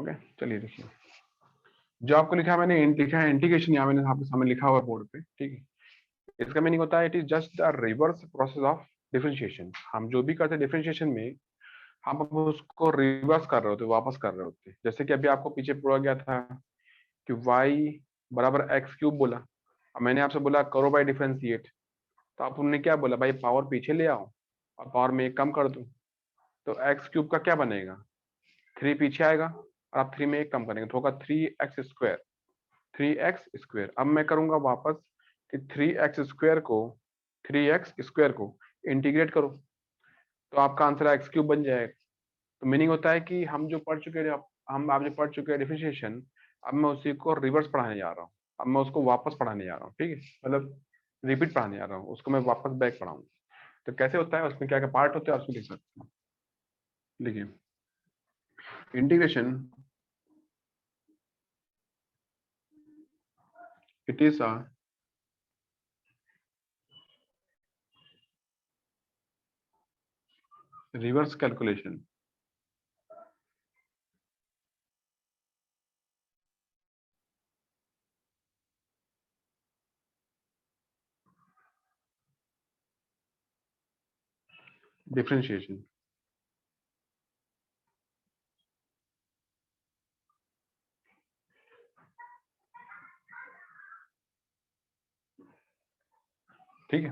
Okay, चलिए देखिए, जो आपको लिखा है मैंने लिखा है इंटीग्रेशन, यहाँ मैंने आपके सामने लिखा हुआ बोर्ड पे, ठीक है। इसका मीनिंग होता है it is just the reverse process of differentiation. हम जो भी करते हैं डिफरेंशिएशन में, हम अब उसको रिवर्स कर रहे होते, वापस कर रहे होते। जैसे कि अभी आपको पीछे पूरा गया था कि y बराबर एक्स क्यूब बोला, अब मैंने आपसे बोला करो बाय डिफरेंशिएट, तो आप उन्होंने क्या बोला, भाई पावर पीछे ले आओ और पावर में एक कम कर दो, तो एक्स क्यूब का क्या बनेगा, 3 पीछे आएगा और आप 3 में एक कम करेंगे तो होगा 3x²। 3x²। अब मैं करूंगा वापस कि 3x² को इंटीग्रेट करो, तो आपका आंसर एक्स क्यूब बन जाएगा। तो मीनिंग होता है कि हम जो पढ़ चुके हैं, हम आप जो पढ़ चुके हैं डिफरेंशिएशन, अब मैं उसी को रिवर्स पढ़ाने जा रहा हूँ, अब मैं उसको वापस पढ़ाने जा रहा हूँ, ठीक है, मतलब रिपीट पढ़ाने जा रहा हूँ उसको, मैं वापस बैक पढ़ाऊंगा। तो कैसे होता है, उसमें क्या क्या पार्ट होते हैं उसको लिख सकते हैं। देखिए, integration it is a reverse calculation. Differentiation, ठीक है।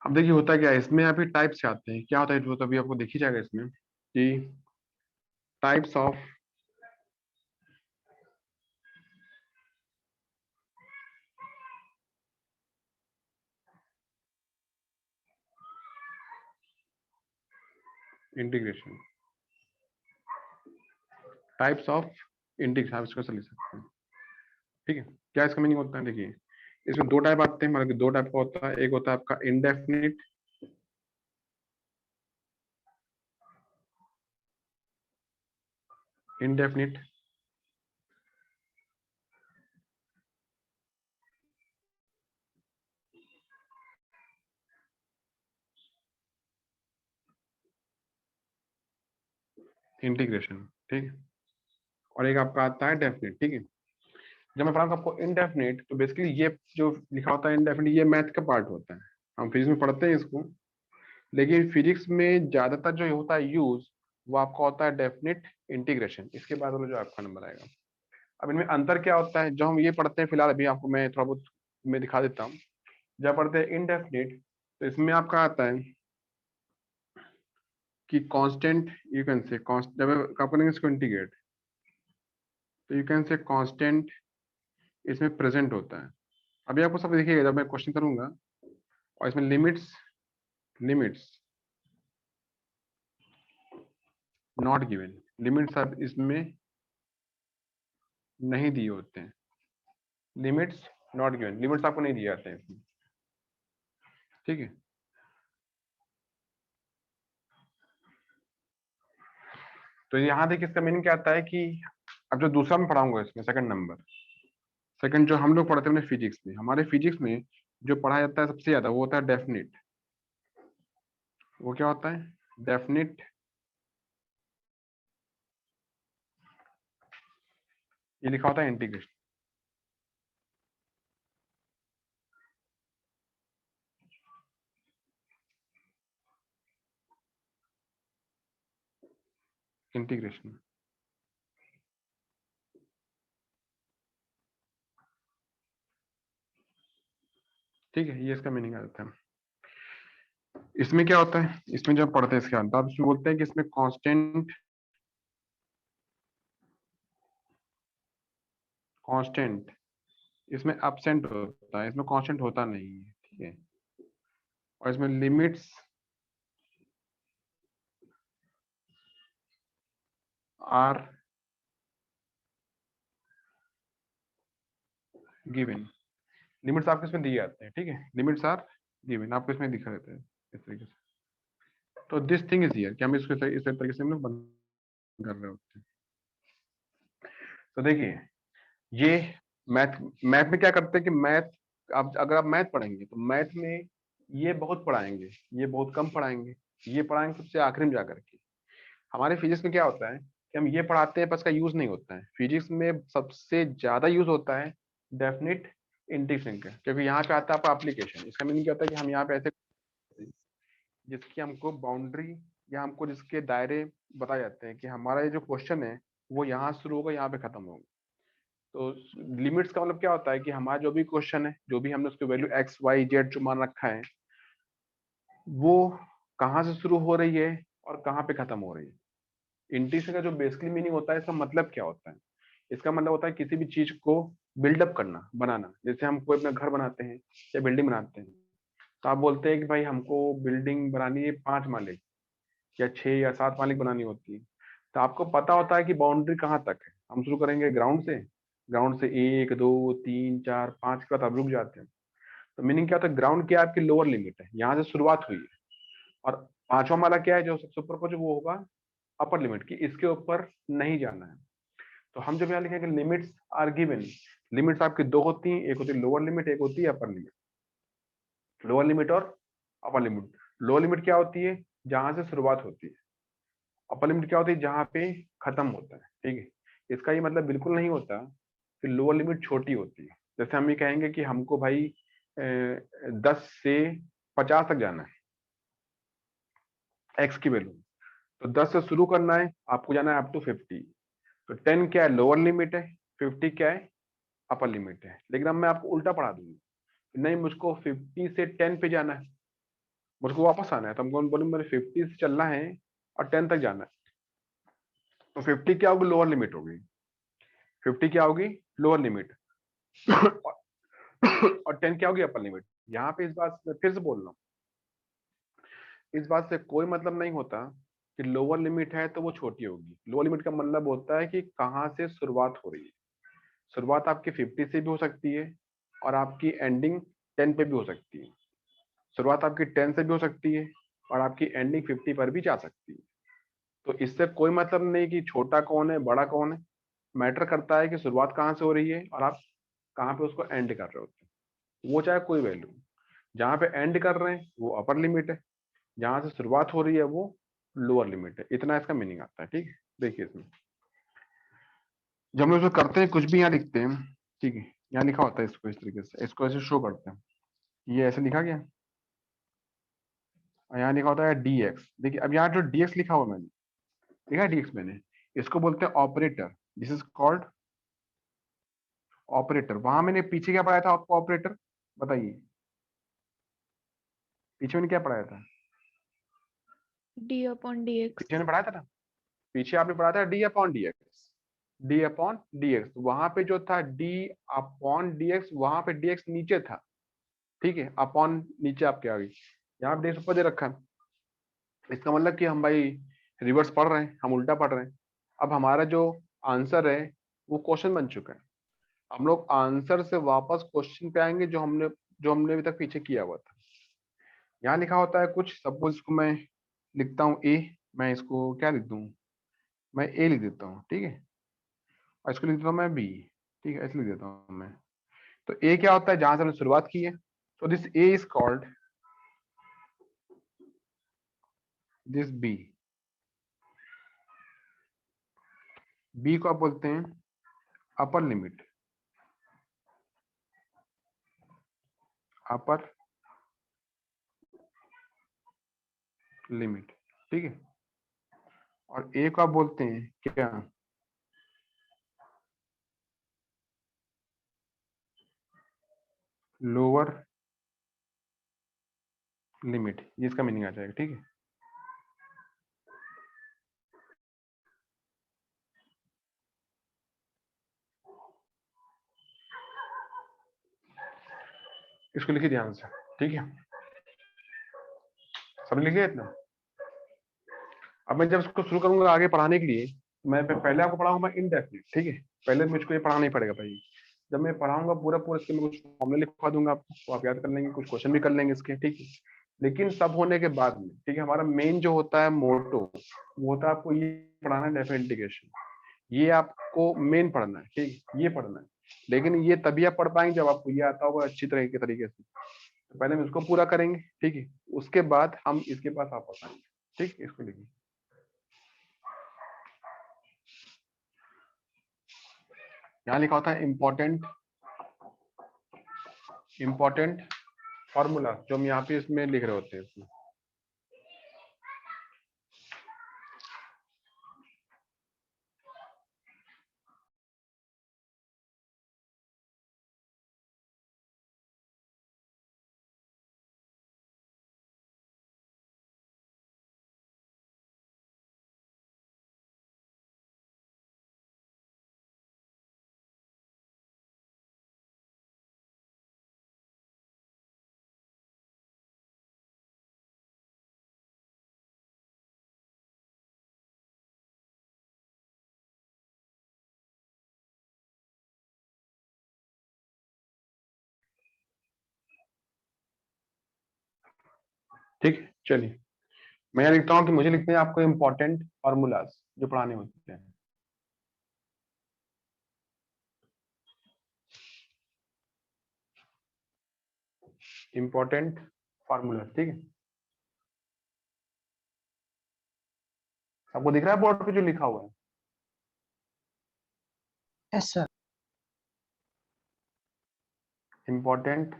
अब देखिए होता क्या है इसमें, अभी टाइप्स आते हैं, क्या होता है वो तो अभी आपको देखी जाएगा इसमें कि types of integration, types of integration, आप इसको ऐसे लिख सकते हैं, ठीक है। क्या इसका मीनिंग होता है, देखिए इसमें दो टाइप आते हैं, मतलब कि दो टाइप का होता है। एक होता है आपका इंडेफिनिट, इंडेफिनिट इंटीग्रेशन, ठीक है। और एक आपका आता है डेफिनिट, ठीक है। जब मैं पढ़ाऊंगा आपको इंडेफिनिट, तो बेसिकली ये जो लिखा होता है इंडेफिनिट, ये मैथ का पार्ट होता है, हम फिजिक्स में पढ़ते हैं इसको, लेकिन फिजिक्स में ज्यादातर जो होता है यूज, वो आपका होता है डेफिनिट इंटीग्रेशन। इसके बाद वाला जो आपका नंबर आएगा। अब इनमें अंतर क्या होता है, जो हम ये पढ़ते हैं फिलहाल, अभी आपको मैं थोड़ा बहुत मैं दिखा देता हूँ। जब पढ़ते हैं इंडेफिनिट, तो इसमें आपका आता है कि constant, you can say constant, जब आप करेंगे इसको इंटीग्रेट, तो यू कैन से कांस्टेंट इसमें प्रेजेंट होता है। अभी आपको सब देखिएगा जब मैं क्वेश्चन करूंगा, और इसमें limits, limits not given, limits आप इसमें नहीं दिए होते हैं, लिमिट्स नॉट गिवन, लिमिट्स आपको नहीं दिए जाते हैं इसमें, ठीक है। तो यहाँ देखिए इसका मीनिंग क्या आता है कि अब जो दूसरा मैं पढ़ाऊंगा इसमें सेकंड नंबर, सेकंड जो हम लोग पढ़ते हैं फिजिक्स में, हमारे फिजिक्स में जो पढ़ा जाता है सबसे ज्यादा वो होता है डेफिनिट। वो क्या होता है, डेफिनिट, ये लिखा होता है इंटीग्रेशन, इंटीग्रेशन, ठीक है। ये इसका मीनिंग आ जाता है। इसमें क्या होता है, इसमें जब पढ़ते हैं इसके बाद आप इसमें बोलते हैं कि इसमें कांस्टेंट, कांस्टेंट इसमें एब्सेंट होता है, इसमें कांस्टेंट होता नहीं है, ठीक है। और इसमें लिमिट्स आर गिवन, लिमिट्स आपको इसमें दिए जाते हैं, ठीक है, लिमिट्स आर गिवन आपको इसमें दिखा देते हैं इस तरीके से। तो दिस थिंग इज हियर कि हम इसको इस तरीके से हम लोग बंद कर रहे होते हैं। तो देखिए ये मैथ, मैथ में क्या करते हैं कि मैथ, आप अगर आप मैथ पढ़ेंगे तो मैथ में ये बहुत पढ़ाएंगे, ये बहुत कम पढ़ाएंगे, ये पढ़ाएंगे सबसे आखिरी में जाकर के। हमारे फिजिक्स में क्या होता है कि हम ये पढ़ाते हैं, पर इसका यूज नहीं होता है। फिजिक्स में सबसे ज्यादा यूज होता है डेफिनिट इंटीग्रेशन का, क्योंकि यहाँ पे आता है आपका एप्लीकेशन। इसका मीनिंग क्या होता है कि हम यहाँ पे ऐसे जिसकी हमको बाउंड्री या हमको जिसके दायरे बताए जाते हैं कि हमारा ये जो क्वेश्चन है वो यहाँ शुरू होगा, यहाँ पे खत्म होगा। तो लिमिट्स का मतलब क्या होता है कि हमारा जो भी क्वेश्चन है, जो भी हमने उसकी वैल्यू एक्स वाई जेड जो मान रखा है, वो कहाँ से शुरू हो रही है और कहाँ पे खत्म हो रही है। इंटीग्रेशन का जो बेसिकली मीनिंग होता है, इसका मतलब क्या होता है? इसका मतलब होता है किसी भी चीज को बिल्डअप करना, बनाना। जैसे हम कोई अपना घर बनाते हैं या बिल्डिंग बनाते हैं, तो आप बोलते हैं कि भाई हमको बिल्डिंग बनानी है 5 माले या 6 या 7 माले बनानी होती है। तो आपको पता होता है कि बाउंड्री कहाँ तक है। हम शुरू करेंगे ग्राउंड से, ग्राउंड से 1 2 3 4 5 के बाद आप रुक जाते हैं। तो मीनिंग क्या होता है? ग्राउंड क्या है? आपकी लोअर लिमिट है, यहाँ से शुरुआत हुई है। और 5वां माला क्या है जो सबसे ऊपर पहुंचे, वो होगा अपर लिमिट की, इसके ऊपर नहीं जाना है। तो हम जब यहाँ लिखेंगे लिमिट्स आर गिवन, लिमिट्स आपकी दो होती हैं, एक होती है लोअर लिमिट, एक होती है अपर लिमिट। लोअर लिमिट और अपर लिमिट। लोअर लिमिट क्या होती है? जहां से शुरुआत होती है। अपर लिमिट क्या होती है? जहां पे खत्म होता है। ठीक है, इसका ये मतलब बिल्कुल नहीं होता कि लोअर लिमिट छोटी होती है। जैसे हम ये कहेंगे कि हमको भाई 10 से 50 तक जाना है एक्स की वैल्यू, तो 10 से शुरू करना है, आपको जाना है अप टू 50। तो 10 क्या है? लोअर लिमिट है। 50 क्या है? अपर लिमिट है। लेकिन अब मैं आपको उल्टा पढ़ा दूंगा, नहीं मुझको 50 से 10 पे जाना है, मुझको वापस आना है। तो हमको बोले मेरे 50 से चलना है और 10 तक जाना है। तो 50 क्या होगी? लोअर लिमिट होगी। 50 क्या होगी? Lower limit. और 10 क्या होगी? Upper limit. यहाँ पे इस बात मैं फिर से बोल रहा हूँ, इस बात से कोई मतलब नहीं होता कि लोअर लिमिट है तो वो छोटी होगी। लोअर लिमिट का मतलब होता है कि कहाँ से शुरुआत हो रही है। शुरुआत आपकी 50 से भी हो सकती है और आपकी एंडिंग 10 पे भी हो सकती है। शुरुआत आपकी 10 से भी हो सकती है और आपकी एंडिंग 50 पर भी जा सकती है। तो इससे कोई मतलब नहीं कि छोटा कौन है बड़ा कौन है। मैटर करता है कि शुरुआत कहाँ से हो रही है और आप कहाँ पे उसको एंड कर रहे होते हैं। वो चाहे कोई वैल्यू, जहाँ पे एंड कर रहे हैं वो अपर लिमिट है, जहाँ से शुरुआत हो रही है वो लोअर लिमिट है। इतना इसका मीनिंग आता है। ठीक है, देखिए इसमें जब हम लोग इसमें करते हैं कुछ भी यहाँ लिखते हैं, ठीक है, यहाँ लिखा होता है इसको इस तरीके से, इसको ऐसे शो करते हैं, ये ऐसे लिखा गया और यहाँ लिखा होता है dx। देखिए अब यहाँ जो dx लिखा हुआ मैंने, लिखा है dx मैंने, इसको बोलते हैं operator. This is called operator. वहां मैंने पीछे क्या पढ़ाया था आपको? ऑपरेटर बताइए, पीछे मैंने क्या पढ़ाया था? D upon D x. पीछे मैंने पढ़ाया था ना, पीछे आपने पढ़ा था D upon D x. D upon D x, वहां पे जो था डी अपॉन डी एक्स, वहां पे डी एक्स नीचे था। ठीक है, अपॉन नीचे आपके आ गई, यहाँ पे डी एक्स ऊपर दे रखा है। इसका मतलब कि हम भाई रिवर्स पढ़ रहे हैं, हम उल्टा पढ़ रहे हैं। अब हमारा जो आंसर है वो क्वेश्चन बन चुका है। हम लोग आंसर से वापस क्वेश्चन पे आएंगे जो हमने अभी तक पीछे किया हुआ था। यहाँ लिखा होता है कुछ, सपोज इसको मैं लिखता हूँ ए, मैं इसको क्या लिख दूँ? मैं ए लिख देता हूँ, ठीक है, और इसको लिख देता हूँ मैं बी। ठीक है, ऐसे लिख देता हूँ मैं। तो ए क्या होता है? जहां से हमने शुरुआत की है। तो this a is called this b. B को आप बोलते हैं अपर लिमिट, अपर लिमिट। ठीक है, और ए को आप बोलते हैं क्या? Lower limit. ये इसका मीनिंग आ जाएगा। ठीक है, इसको लिखिए ध्यान से। ठीक है, सब लिखिए इतना। अब मैं जब इसको शुरू करूंगा आगे पढ़ाने के लिए, मैं पहले आपको पढ़ाऊंगा इनडेफिनिट। ठीक है, पहले मुझको ये पढ़ाना ही पड़ेगा भाई। जब मैं पढ़ाऊंगा पूरा पूरा इसके मैं कुछ फॉर्मूले लिखवा दूंगा आपको, तो आप याद कर लेंगे, कुछ क्वेश्चन भी कर लेंगे इसके। ठीक है, लेकिन सब होने के बाद में, ठीक है, हमारा मेन जो होता है मोटो, वो होता है आपको ये पढ़ाना है, डेफिनेट इंटीग्रेशन। ये आपको मेन पढ़ना है। ठीक है, ये पढ़ना है। लेकिन ये तभी आप पढ़ पाएंगे जब आपको ये आता होगा अच्छी तरह के तरीके से। तो पहले हम इसको पूरा करेंगे, ठीक है, उसके बाद हम इसके पास वापस आएंगे। ठीक, इसको लिखिए। यहाँ लिखा होता है इम्पोर्टेंट फॉर्मूला, जो हम यहाँ पे इसमें लिख रहे होते हैं इसमें। ठीक है, चलिए मैं यहाँ लिखता हूँ कि मुझे लिखते हैं आपको इम्पोर्टेंट फॉर्मूलाज जो पढ़ाने होते हैं। इम्पोर्टेंट फॉर्मूला, ठीक है। आपको दिख रहा है बोर्ड पे जो लिखा हुआ है? Yes sir. इम्पोर्टेंट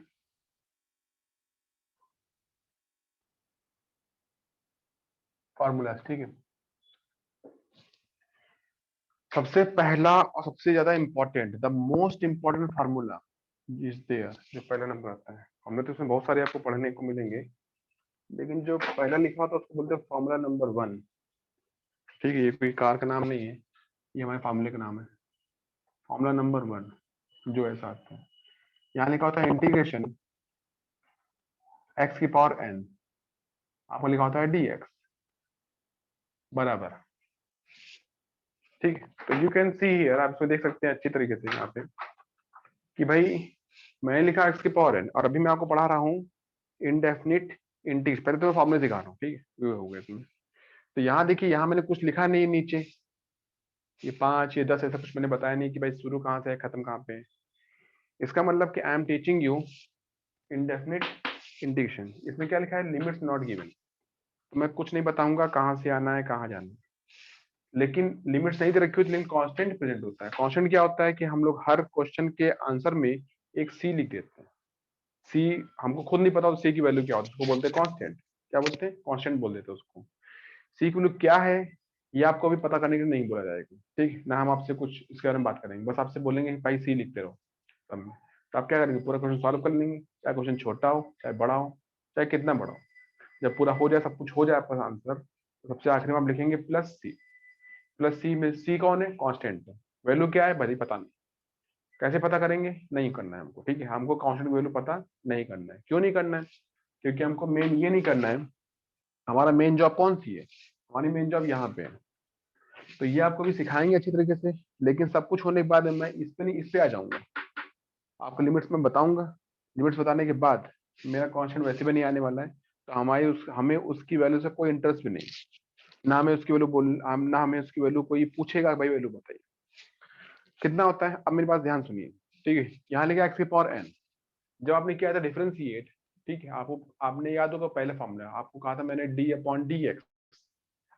फॉर्मूलाज, ठीक है। सबसे पहला और सबसे ज्यादा important, the most important formula is there, जो पहला नंबर आता है। हमने तो इसमें बहुत सारे आपको पढ़ने को मिलेंगे, लेकिन जो पहला लिखा होता है उसको बोलते हैं फॉर्मूला नंबर 1। ठीक है, ये कोई कार का नाम नहीं है, ये हमारे फार्मूले का नाम है, फॉर्मूला नंबर 1 जो ऐसा आता है। यहाँ लिखा होता है इंटीग्रेशन x की पावर n, आपको लिखा होता है dx बराबर, ठीक है। तो यू कैन सी हियर, आप इसमें देख सकते हैं अच्छी तरीके से यहाँ पे कि भाई मैंने लिखा x की पावर n, और अभी मैं आपको पढ़ा रहा हूँ इंडेफिनिट इंटीग्रेशन। पहले तो मैं फॉर्मूले दिखा रहा हूँ, ठीक है, ये हो गया इसमें। तो यहाँ देखिए, यहाँ मैंने कुछ लिखा नहीं नीचे, ये 5 ये 10 ऐसा कुछ मैंने बताया नहीं कि भाई शुरू कहाँ से है खत्म कहाँ पे है। इसका मतलब कि I am teaching you indefinite integration. इसमें क्या लिखा है? Limits not given. तो मैं कुछ नहीं बताऊंगा कहाँ से आना है कहाँ जाना है, लेकिन लिमिट्स नहीं दे रखी होती, लेकिन कांस्टेंट प्रेजेंट होता है। कांस्टेंट क्या होता है कि हम लोग हर क्वेश्चन के आंसर में एक सी लिख देते हैं। सी हमको खुद नहीं पता सी की वैल्यू क्या होती है, उसको बोलते हैं कांस्टेंट। क्या बोलते हैं? कांस्टेंट बोल देते हैं उसको। सी की वैल्यू क्या है ये आपको अभी पता करने के लिए नहीं बोला जाएगा, ठीक ना। हम आपसे कुछ इसके बारे में बात करेंगे, बस आपसे बोलेंगे भाई सी लिखते रहो सब में। तो आप क्या करेंगे? पूरा क्वेश्चन सॉल्व कर लेंगे, चाहे क्वेश्चन छोटा हो चाहे बड़ा हो, चाहे कितना बड़ा हो। जब पूरा हो जाए, सब कुछ हो जाए आपका आंसर, तो सबसे आखिर में आप लिखेंगे प्लस सी। प्लस सी में सी कौन है? कांस्टेंट है। वैल्यू क्या है भाई पता नहीं, कैसे पता करेंगे? नहीं करना है हमको, ठीक है। हमको कांस्टेंट वैल्यू पता नहीं करना है। क्यों नहीं करना है? क्योंकि हमको मेन ये नहीं करना है, हमारा मेन जॉब कौन सी है? हमारी मेन जॉब यहाँ पे है। तो ये आपको भी सिखाएंगे अच्छी तरीके से, लेकिन सब कुछ होने के बाद मैं इस पे नहीं, इस पे आ जाऊंगा। आपको लिमिट्स में बताऊंगा, लिमिट्स बताने के बाद मेरा कांस्टेंट वैसे भी नहीं आने वाला है, तो हमें उसकी वैल्यू से कोई इंटरेस्ट भी नहीं, ना हमें उसकी वैल्यू ना हमें उसकी वैल्यू कोई पूछेगा भाई वैल्यू बताइए कितना होता है। अब मेरी बात ध्यान सुनिए, ठीक है। यहाँ लिखा x की पावर n। जब आपने किया था डिफरेंशिएट, ठीक है, आपने याद होगा पहले फॉर्मूला आपको कहा था मैंने d अपॉन डी एक्स,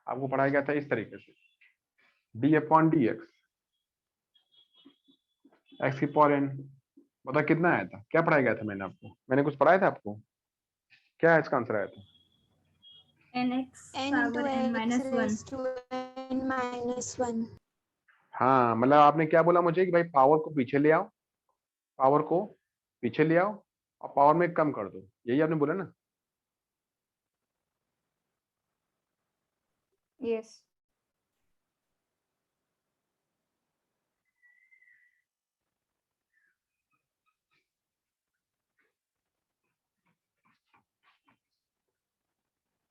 आपको पढ़ाया गया था इस तरीके से, d अपॉन डी एक्स की पावर n। बता कितना आया था? क्या पढ़ाया गया था मैंने आपको? मैंने कुछ पढ़ाया था आपको? क्या है इसका आंसर आया था? nx power n minus 1। हाँ, मतलब आपने क्या बोला मुझे कि भाई पावर को पीछे ले आओ, पावर को पीछे ले आओ और पावर में कम कर दो, यही आपने बोला ना? Yes.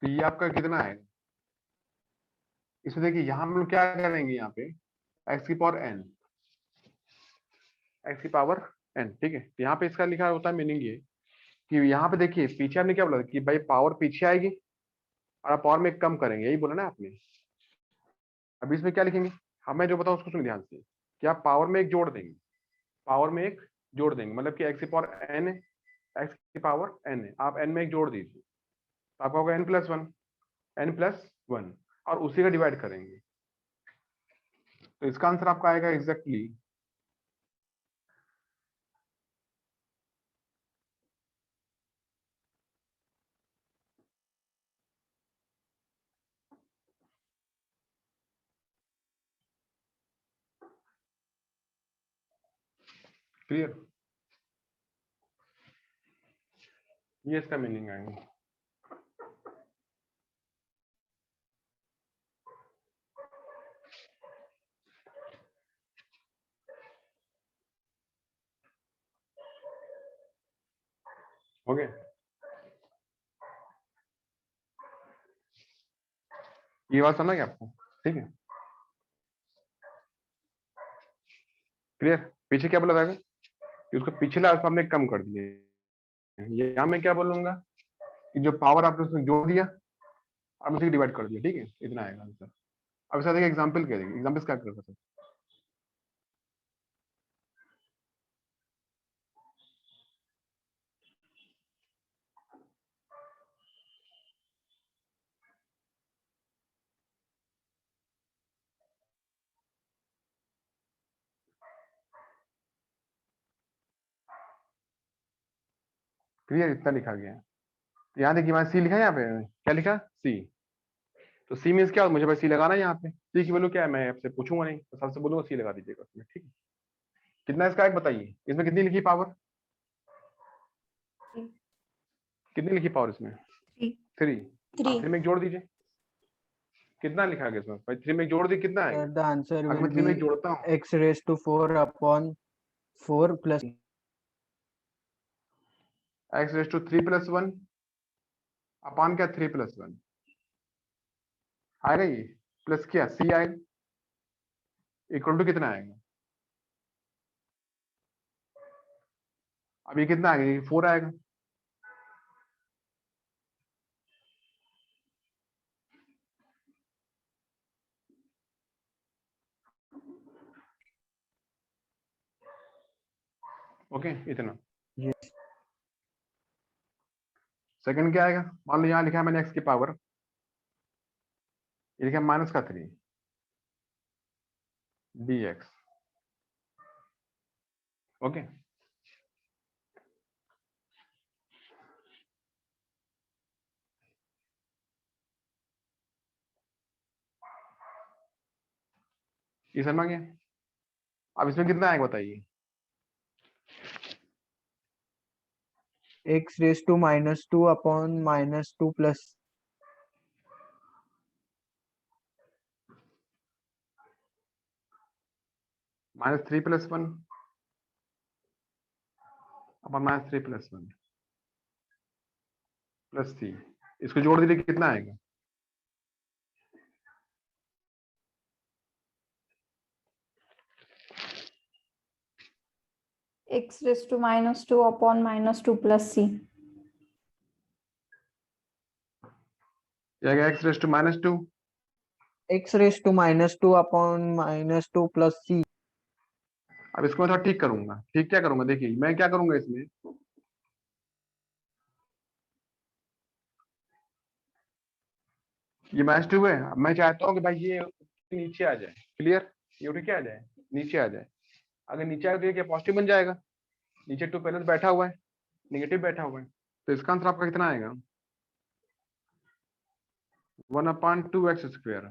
तो ये आपका कितना है? इसमें देखिए, यहाँ हम लोग क्या करेंगे, यहाँ पे एक्स की पावर n, एक्स की पावर n, ठीक है। तो यहाँ पे इसका लिखा होता है मीनिंग ये कि यहाँ पे देखिए पीछे आपने क्या बोला कि भाई पावर पीछे आएगी और आप पावर में कम करेंगे, यही बोला ना आपने। अब इसमें क्या लिखेंगे? हमें जो बताऊं उसको सुन ध्यान से, कि आप पावर में एक जोड़ देंगे, पावर में एक जोड़ देंगे, मतलब कि एक्स की पावर n है, एक्स की पावर n है, आप n में एक जोड़ दीजिए, तो आपका होगा n+1। n+1 और उसी का डिवाइड करेंगे। तो इसका आंसर आपका आएगा एग्जैक्टली क्लियर। ये इसका मीनिंग आएगा। ओके ये बात समझ गया आपको? ठीक है क्लियर। पीछे क्या बोला था कि उसको पिछला अल्फा हमने कम कर दिए। यहाँ मैं क्या बोलूंगा कि जो पावर आपने उसमें जोड़ दिया और उसी डिवाइड कर दिया। ठीक है इतना आएगा आंसर। अब इसका देखिए एग्जाम्पल क्या देंगे। एग्जाम्पल क्या कर सकते हैं? क्लियर इतना लिखा गया है। यहाँ देखिए मैंने सी लिखा है। यहाँ पे क्या लिखा सी। तो सी मीन्स क्या मुझे भाई सी लगाना है। यहाँ पे सी की वैल्यू क्या है मैं आपसे पूछूंगा नहीं तो सबसे बोलूंगा सी लगा दीजिएगा उसमें। ठीक है कितना इसका एक बताइए। इसमें कितनी लिखी पावर? कितनी लिखी पावर इसमें? 3। 3 में जोड़ दीजिए कितना लिखा गया इसमें भाई? 3 में जोड़ दी कितना है? The answer अगर will मैं 3 में be जोड़ता हूँ x⁴ plus x⁻³ + 1 अपान क्या 3+1 आएगा। ये प्लस क्या सी आएगा इक्वल टू कितना आएगा? अब ये कितना आएगा? ये 4 आएगा। ओके इतना। yes. सेकंड क्या आएगा? मान लो यहाँ लिखा है मैंने x की पावर, ये लिखा है -3 dx। ओके ये समझ गया। अब इसमें कितना आएगा बताइए? x⁻² upon -2 plus -3+1 अपन -3+1 प्लस सी। इसको जोड़ दीजिए कितना आएगा? x⁻² upon -2 plus c. ये आएगा x⁻²। x⁻² upon -2 plus c. अब इसको मैं थोड़ा ठीक करूंगा। ठीक क्या करूंगा देखिए मैं क्या करूंगा इसमें, ये -2 है। अब मैं चाहता हूँ कि भाई ये नीचे आ जाए। क्लियर ये उठ के आ जाए नीचे आ जाए। अगर नीचे आए तो ये क्या पॉजिटिव बन जाएगा? नीचे 2 पहले बैठा हुआ है नेगेटिव बैठा हुआ है। तो इसका आंसर आपका कितना आएगा? 1/2x²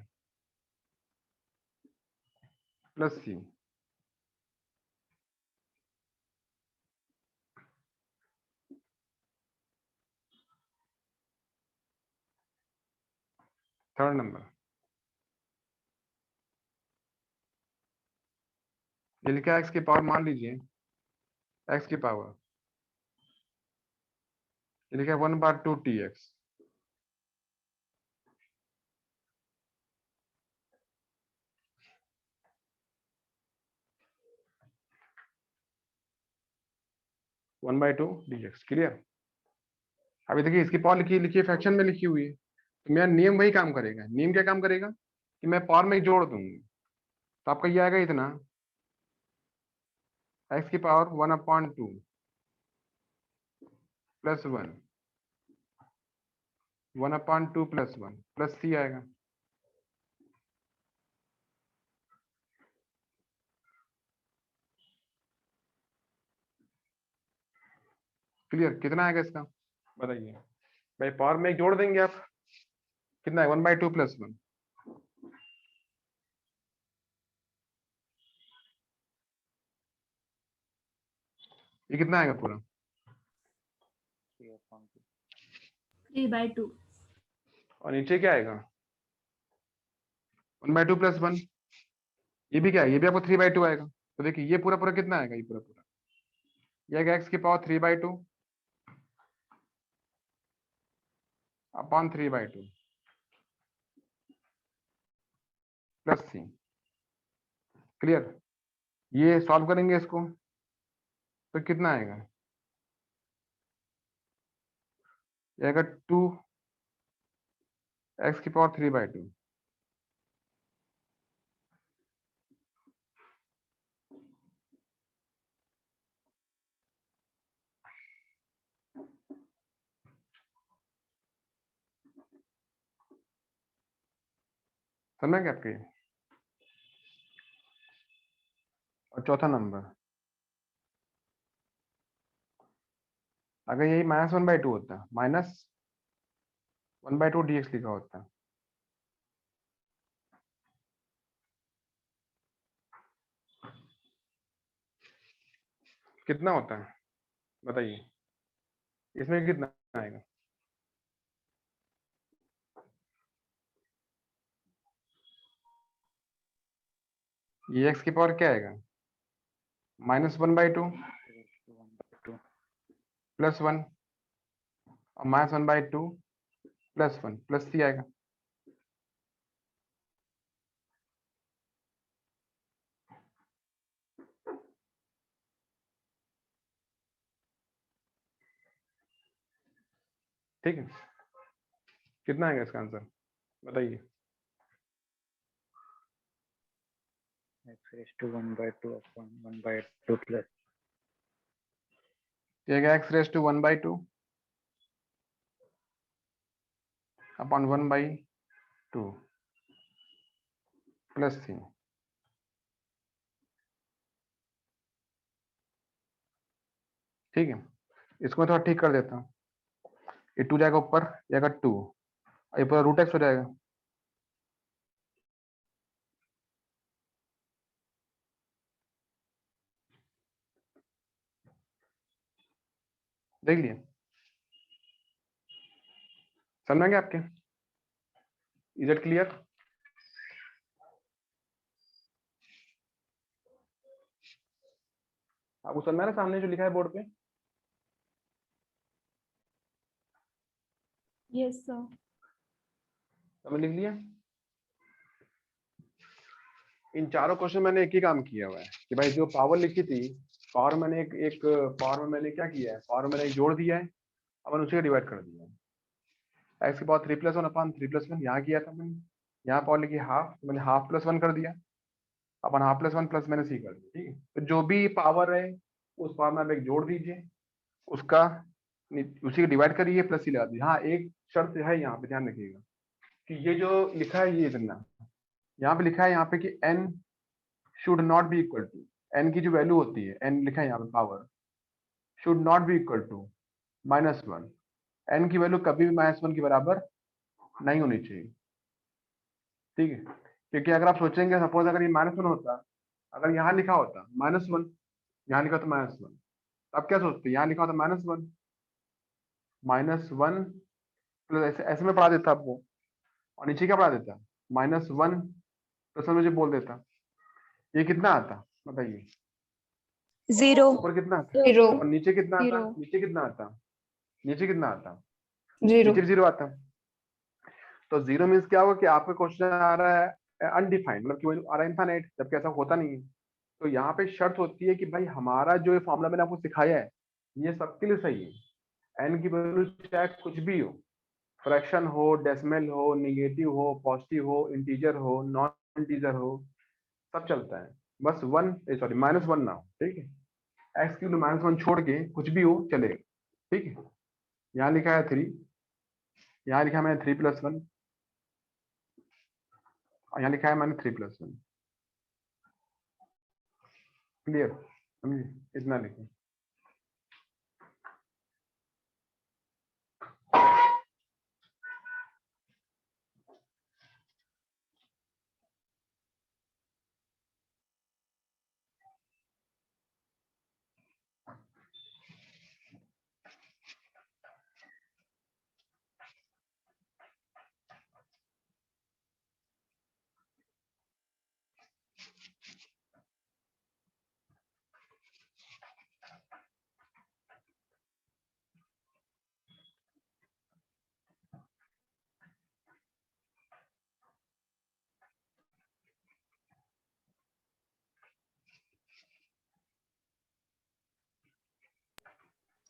प्लस सी। थर्ड नंबर ये लिखा है x की पावर, मान लीजिए x की पावर, ये लिखा है 1/2 tx। One by two dx। Clear. अभी देखिए इसकी पावर लिखी है फ्रैक्शन में लिखी हुई है। तो मेरा नियम वही काम करेगा। नियम क्या काम करेगा कि मैं पावर में जोड़ दूंगी। तो आपका ये आएगा इतना x की पावर 1/2 + 1 1/2 + 1 + c आएगा। क्लियर? कितना आएगा इसका बताइए भाई। पावर में एक जोड़ देंगे आप, कितना है 1/2 + 1। ये कितना आएगा पूरा? 3/2। और नीचे क्या आएगा? 1/2 + 1। ये भी क्या है? ये भी आपको 3/2 आएगा। तो देखिए ये पूरा पूरा कितना आएगा? ये पूरा पूरा ये आएगा x की power 3/2 upon 3/2 plus c। Clear? ये सॉल्व करेंगे इसको तो कितना आएगा? ये आएगा 2x की पावर 3/2 समझ गए आपके? और चौथा नंबर, अगर यही -1/2 होता, -1/2 dx लिखा होता, कितना होता है बताइए? इसमें कितना आएगा? ये x की पावर क्या आएगा? -1/2 + 1 और -1/2 + 1 + c आएगा। ठीक है? कितना आएगा इसका आंसर बताइए? x raised to 1/2 upon 1/2 plus ये आएगा x raised to 1/2 upon 1/2 plus c। ठीक है, इसको मैं थोड़ा ठीक कर देता हूँ। ये 2 जाएगा ऊपर, जाएगा 2, ये पूरा √x हो जाएगा। देख लिए? समझेंगे आपके? Is it clear? आपको समझ में आ रहा है सामने जो लिखा है बोर्ड पे? Yes sir. समझ लिख लिया? इन चारों क्वेश्चन मैंने एक ही काम किया हुआ है कि भाई जो पावर लिखी थी, पावर मैंने एक पावर में मैंने क्या किया है, पावर मैंने एक जोड़ दिया है, अब मैंने उसी को डिवाइड कर दिया है। x की पावर 3 + 1 अपॉन 3 + 1 यहाँ किया था मैंने, यहाँ पावर लिखी हाफ, मैंने हाफ + 1 कर दिया अपन हाफ + 1 प्लस मैंने c कर दिया। ठीक है, तो जो भी पावर है उस पावर में आप एक जोड़ दीजिए, उसका उसी को डिवाइड करिए प्लस c लगा दीजिए। हाँ एक शर्त है यहाँ पे ध्यान रखिएगा कि ये जो लिखा है ये इतना, यहाँ पे लिखा है यहाँ पे कि n should not be equal to, n की जो वैल्यू होती है n लिखा है यहाँ पे power should not be equal to -1, n की वैल्यू कभी भी -1 के बराबर नहीं होनी चाहिए। ठीक है, क्योंकि अगर आप सोचेंगे सपोज अगर ये -1 होता, अगर यहाँ लिखा होता -1, यहाँ लिखा होता -1, आप क्या सोचते? यहाँ लिखा होता -1 प्लस ऐसे में पढ़ा देता आपको, और नीचे क्या पढ़ा देता? -1 प्लस मुझे बोल देता। ये कितना आता बताइए? 0 ऊपर कितना आता 0 और नीचे कितना आता? 0 नीचे कितना आता? नीचे कितना आता? 0 नीचे 0 आता। तो 0 मीन्स क्या होगा कि आपका क्वेश्चन आ रहा है अनडिफाइंड, मतलब कि वो आ रहा है इनफाइनाइट, जबकि ऐसा होता नहीं है। तो यहाँ पे शर्त होती है कि भाई हमारा जो ये फॉर्मूला मैंने आपको सिखाया है ये सबके लिए सही है। n की वैल्यू चाहे कुछ भी हो, फ्रैक्शन हो, डेसिमल हो, नेगेटिव हो, पॉजिटिव हो, इंटीजर हो, नॉन इंटीजर हो, सब चलता है, बस -1 ना हो। ठीक है, x की वैल्यू -1 छोड़ के कुछ भी हो चलेगा। ठीक है, यहाँ लिखा है 3, यहाँ लिखा है मैंने 3+1 और यहाँ लिखा है मैंने 3+1। क्लियर, समझिए, इतना लिखें।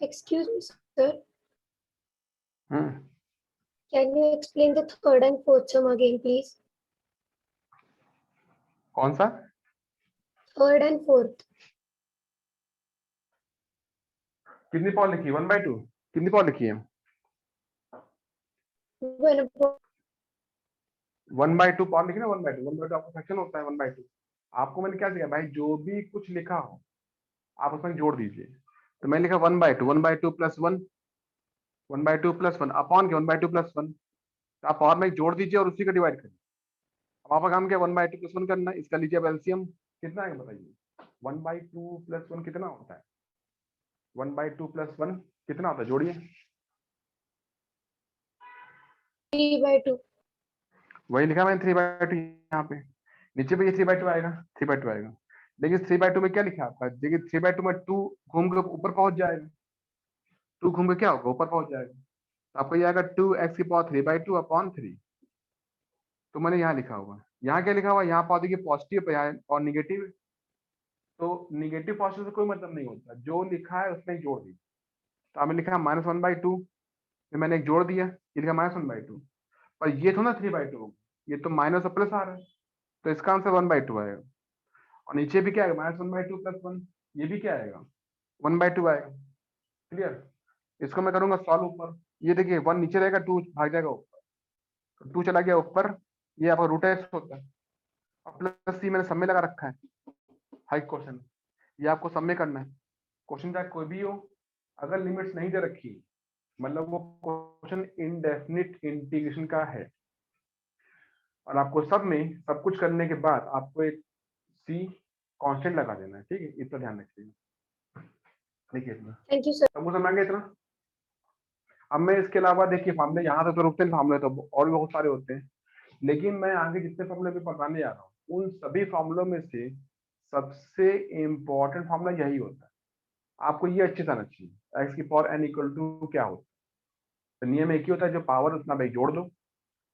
Excuse me, sir. Hmm, Can you explain the third and fourth sum again, please? कौन सा? Third and fourth. कितनी पावर लिखी है? 1/2। कितनी पावर लिखी है? 1/2 पावर लिखी ना, 1/2 आपका फ्रैक्शन होता है 1/2। आपको मैंने क्या दिया भाई, जो भी कुछ लिखा हो आप उसमें जोड़ दीजिए। तो मैंने लिखा 1/2, 1/2 + 1, 1/2 + 1 अपॉन के 1/2 + 1। तो आप पावर में जोड़ दीजिए और उसी का डिवाइड करिए। अब आपका काम क्या, 1/2 + 1 करना है। इसका लीजिए अब एलसीएम कितना आएगा बताइए। 1/2 + 1 कितना होता है? 1/2 + 1 कितना होता है, जोड़िए। 3/2. वही लिखा मैंने 3/2 यहाँ पे। नीचे पे ये 3/2 आएगा, 3/2 आएगा। देखिए 3/2 में क्या लिखा है आपका, देखिए 3/2 में 2 घूम के ऊपर पहुंच जाएगा। 2 घूम के क्या होगा, ऊपर पहुंच जाएगा। तो आपको ये आएगा 2x³ 3/2 अपॉन 3। तो मैंने यहाँ लिखा हुआ, यहाँ क्या लिखा हुआ, यहाँ पावर देखिए पॉजिटिव और निगेटिव। तो निगेटिव पॉजिटिव से कोई मतलब नहीं होता, जो लिखा है उसमें जोड़ दीजिए। तो आपने लिखा -1/2, मैंने एक जोड़ दिया, ये लिखा -1/2। पर ये तो ना 3/2, ये तो माइनस और प्लस आ रहा है, तो इसका आंसर 1/2 आएगा। और नीचे भी क्या आएगा, -1/2 + 1, ये भी क्या आएगा, 1/2 आएगा। क्लियर। इसको मैं करूंगा सॉल्व ऊपर। ये देखिए 1 नीचे रहेगा, 2 भाग जाएगा ऊपर, तो 2 चला गया ऊपर, ये आपका √x होता है। और प्लस सी मैंने सब में लगा रखा है, हाई क्वेश्चन, ये आपको सब में करना है। क्वेश्चन चाहे कोई भी हो, अगर लिमिट्स नहीं दे रखी मतलब वो क्वेश्चन इनडेफिनिट इंटीग्रेशन का है, और आपको सब में सब कुछ करने के बाद आपको एक सी कांस्टेंट लगा देना है। ठीक है, इतना ध्यान रखिए। देखिए इतना Thank you, sir. सबको समझ में आ गया इतना। अब मैं इसके अलावा देखिए फॉर्मूले यहाँ तो रुकते हैं, फॉर्मूले तो और भी बहुत सारे होते हैं, लेकिन मैं आगे जितने फॉर्मूले भी पढ़ाने जा रहा हूँ उन सभी फॉर्मूलों में से सबसे इम्पोर्टेंट फॉर्मूला यही होता है। आपको ये अच्छे से आना चाहिए, x⁴n = क्या होता है। तो नियम एक ही होता है, जो पावर उतना भाई जोड़ दो,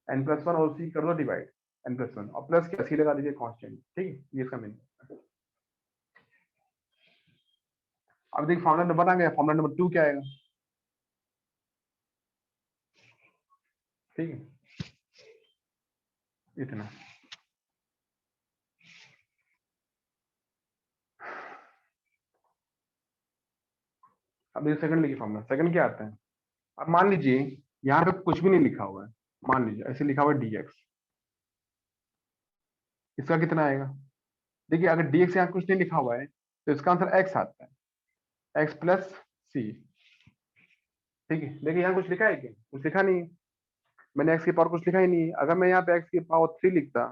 n+1 और सी कर दो डिवाइड, n+1 और प्लस क्या सी लगा दीजिए कांस्टेंट। ठीक है, ये इसका मीनिंग। अब देखिए फॉर्मूला नंबर आ गया, फॉर्मूला नंबर 2 क्या आएगा। ठीक है, इतना। अब ये सेकंड लिखिए फॉर्मूला। सेकंड क्या आता है, अब मान लीजिए यहाँ पे कुछ भी नहीं लिखा हुआ है, मान लीजिए ऐसे लिखा हुआ है dx, इसका कितना आएगा। देखिए अगर dx यहाँ कुछ नहीं लिखा हुआ है तो इसका आंसर x आता है, x + c। ठीक है, देखिए यहाँ कुछ लिखा है क्या, कुछ लिखा नहीं है। मैंने x की पावर कुछ लिखा ही नहीं है। अगर मैं यहाँ पे x की पावर 3 लिखता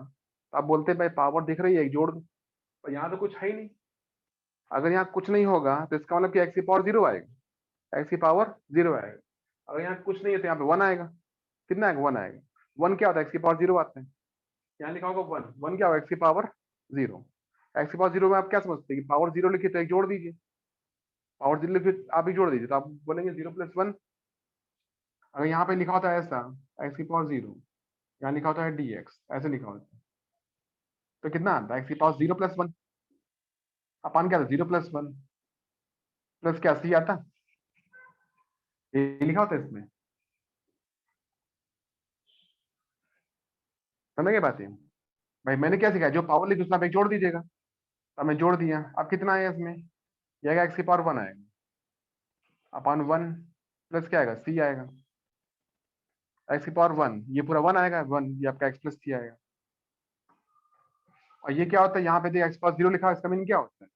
तो आप बोलते भाई पावर दिख रही है, एक जोड़ दो, पर यहाँ तो कुछ है ही नहीं। अगर यहाँ कुछ नहीं होगा तो इसका मतलब कि x की पावर 0 आएगा, x की पावर 0 आएगा। अगर यहाँ कुछ नहीं है तो यहाँ पे 1 आएगा। कितना आएगा, 1 आएगा। 1 क्या होता है, x की पावर 0 आता है। यहाँ लिखा होगा 1, 1 क्या होगा, x की पावर 0। x की पावर 0 में आप क्या समझते हैं कि पावर 0 लिखिए तो एक जोड़ दीजिए, पावर 0 लिखिए आप ही जोड़ दीजिए, तो आप बोलेंगे 0 + 1। अगर यहाँ पे लिखा होता है ऐसा x की पावर 0, यहाँ लिखा होता है dx, ऐसे लिखा होता है, तो कितना आता है, x की पावर 0 + 1 अपान क्या था, 0 + 1 प्लस क्या c आता, ये लिखा होता है इसमें। समझ गए बातें भाई। मैंने क्या सिखाया, जो पावर लिखी उसमें आप एक जोड़ दीजिएगा, तो मैं जोड़ दिया। अब कितना आएगा इसमें, ये आएगा x की पावर 1 आएगा अपान 1 प्लस क्या आएगा, c आएगा। एक्स की पावर 1, ये पूरा 1 आएगा, 1 ये आपका एक्स प्लस सी आएगा। और ये क्या होता है, यहाँ पे जो एक्स पावर 0 लिखा है इसका मीनिंग क्या होता है,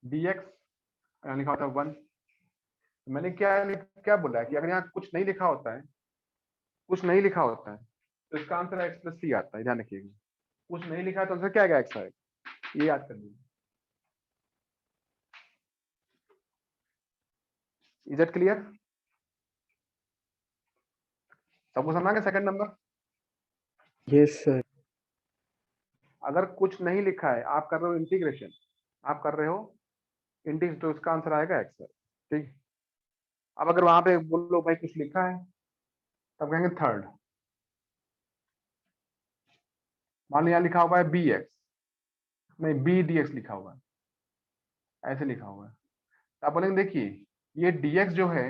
dx यहाँ लिखा होता है 1। मैंने क्या बोला है कि अगर यहाँ कुछ नहीं लिखा होता है, कुछ नहीं लिखा होता है, तो इसका आंसर एक्स प्लस सी आता है, ध्यान रखिएगा। कुछ नहीं लिखा है तो आंसर क्या आएगा, एक्स आएगा, ये याद कर लीजिए। इज इट क्लियर, सबको समझ आ गया सेकंड नंबर। Yes, sir. अगर कुछ नहीं लिखा है, आप कर रहे हो इंटीग्रेशन, आप कर रहे हो इंटीग्रेशन, तो इसका आंसर आएगा एक्स, ठीक। अब अगर वहां पे बोलो भाई कुछ लिखा है, तब कहेंगे थर्ड। मान लो यहाँ लिखा हुआ है बी एक्स, नहीं बी डी एक्स लिखा हुआ है, ऐसे लिखा हुआ है, तो आप बोलेंगे देखिए ये dx जो है,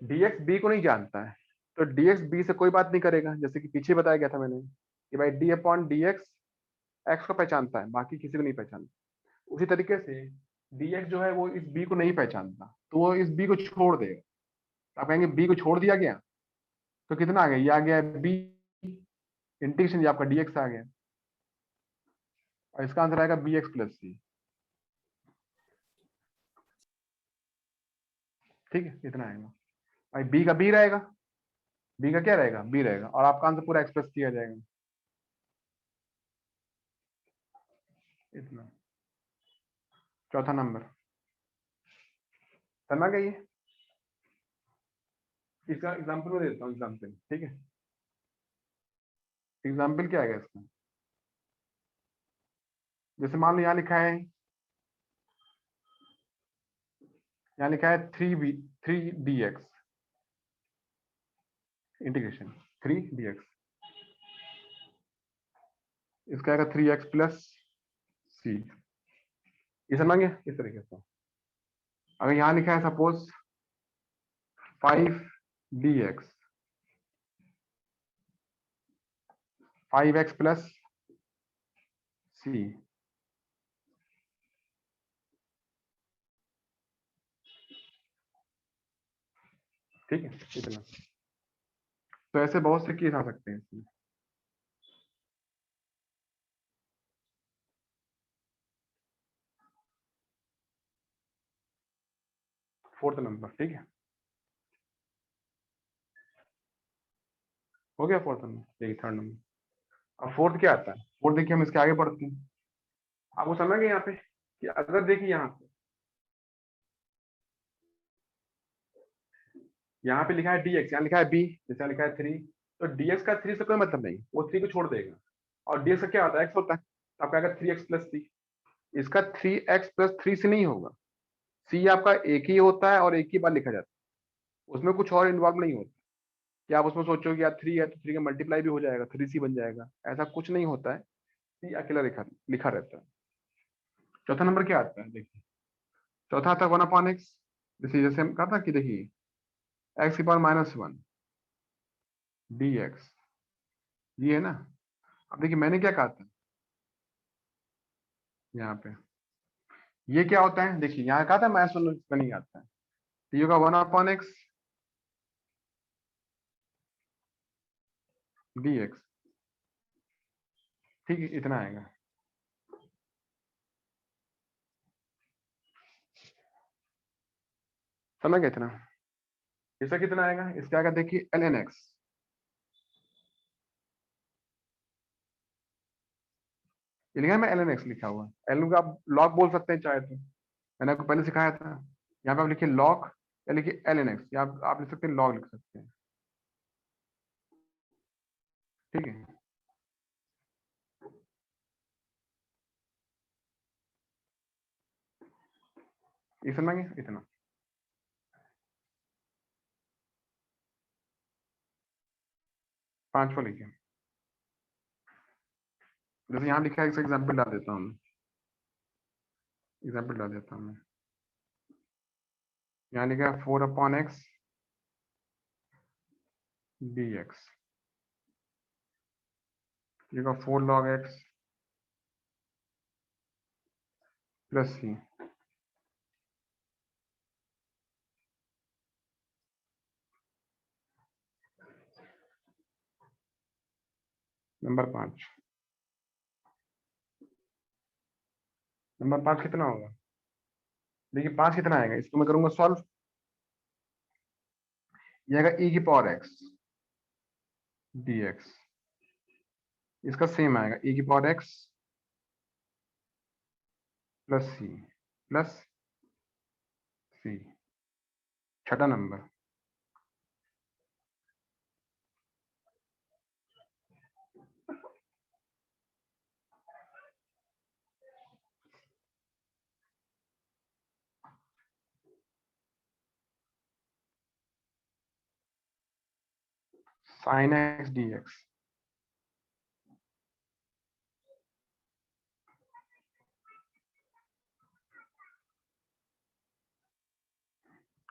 dx b को नहीं जानता है, तो dx b से कोई बात नहीं करेगा, जैसे कि पीछे बताया गया था मैंने कि भाई d अपॉन dx x को पहचानता है, बाकी किसी को नहीं पहचानता। उसी तरीके से dx जो है वो इस b को नहीं पहचानता, तो वो इस b को छोड़ देगा। तो आप कहेंगे b को छोड़ दिया गया, तो कितना आ गया, ये आ गया b इंटीग्रेशन, ये आपका dx आ गया, और इसका आंसर आएगा bx प्लस सी, ठीक है, इतना आएगा। भाई b का b रहेगा, b का क्या रहेगा, b रहेगा, और आपका आंसर पूरा एक्सप्रेस किया जाएगा, इतना। चौथा नंबर समझ गई, इसका एग्जांपल में देता हूँ, एग्जांपल, ठीक है। एग्जांपल क्या आएगा इसका, जैसे मान लो यहाँ लिखा है, यहाँ लिखा है 3 dx इंटीग्रेशन 3 dx, इसका आएगा 3x प्लस सी, ये समझ गया इस तरीके से। अगर यहाँ लिखा है सपोज 5 5x प्लस सी, ठीक है, इतना। तो ऐसे बहुत से केस आ सकते हैं इसमें। फोर्थ नंबर, ठीक है, हो गया फोर्थ नंबर, देखिए थर्ड नंबर। अब फोर्थ क्या आता है, फोर्थ देखिए हम इसके आगे बढ़ते हैं। आपको समझ गए यहाँ पे कि अगर देखिए यहाँ पे लिखा है dx, यहाँ लिखा है b, जैसे यहाँ लिखा है 3, तो dx का 3 से कोई मतलब नहीं, वो 3 को छोड़ देगा, और dx का क्या होता है, x होता है, तो आपका आएगा 3x प्लस सी। इसका 3x प्लस 3 से नहीं होगा, c आपका एक ही होता है और एक ही बार लिखा जाता है, उसमें कुछ और इन्वॉल्व नहीं होता कि आप उसमें सोचो कि यार 3 है तो 3 का मल्टीप्लाई भी हो जाएगा, 3c बन जाएगा, ऐसा कुछ नहीं होता है, c अकेला लिखा रहता है। चौथा नंबर क्या आता है, देखिए चौथा आता है 1/x, जैसे हम कहा था कि देखिए x की पावर -1 dx, ये है ना। अब देखिए मैंने क्या कहा था यहाँ पे, ये क्या होता है, देखिए यहाँ कहा था -1 का नहीं आता है, तो ये होगा 1/x dx, ठीक है, इतना आएगा। समझ गए इतना। इसका कितना आएगा, इसका आएगा देखिए ln x, ये लिखा है मैं ln x लिखा हुआ, ln को आप log बोल सकते हैं चाहे तो, मैंने आपको पहले सिखाया था। यहाँ पे आप लिखिए log या लिखिए ln x, या आप लिख सकते हैं log लिख सकते हैं, ठीक है। ये समझ गए इतना। पांचवा लिखिए, जैसे यहाँ लिखा है, एक एग्जाम्पल डाल देता हूँ, एग्जाम्पल डाल देता हूँ मैं। यहाँ लिखा है 4/x dx, ये होगा 4 log x प्लस सी, नंबर 5 कितना होगा? देखिए 5 कितना आएगा, इसको मैं करूंगा सॉल्व। ये आएगा e की पावर x dx, इसका सेम आएगा e की पावर x प्लस c। छठा number, sin x dx,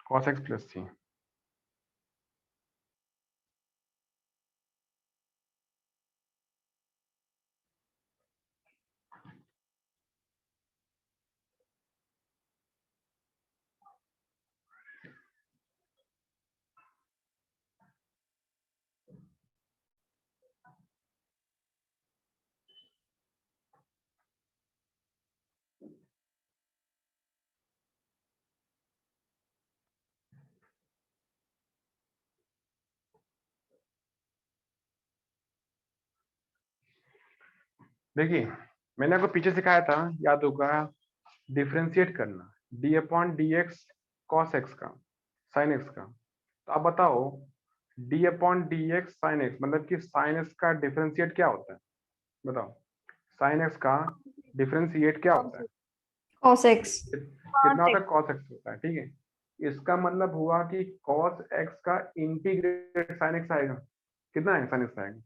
cos x plus c। देखिए मैंने आपको पीछे सिखाया था, याद होगा, डिफरेंशिएट करना d upon D x cos x का साइन एक्स का। तो आप बताओ d upon D x sine x मतलब कि साइन एक्स का डिफरेंशिएट क्या होता है? बताओ, साइन एक्स का डिफरेंशिएट क्या होता है? cos x. कितना होता है? cos x होता है, ठीक है। इसका मतलब हुआ कि cos x का इंटीग्रेट sin x आएगा। कितना है sin x आएगा?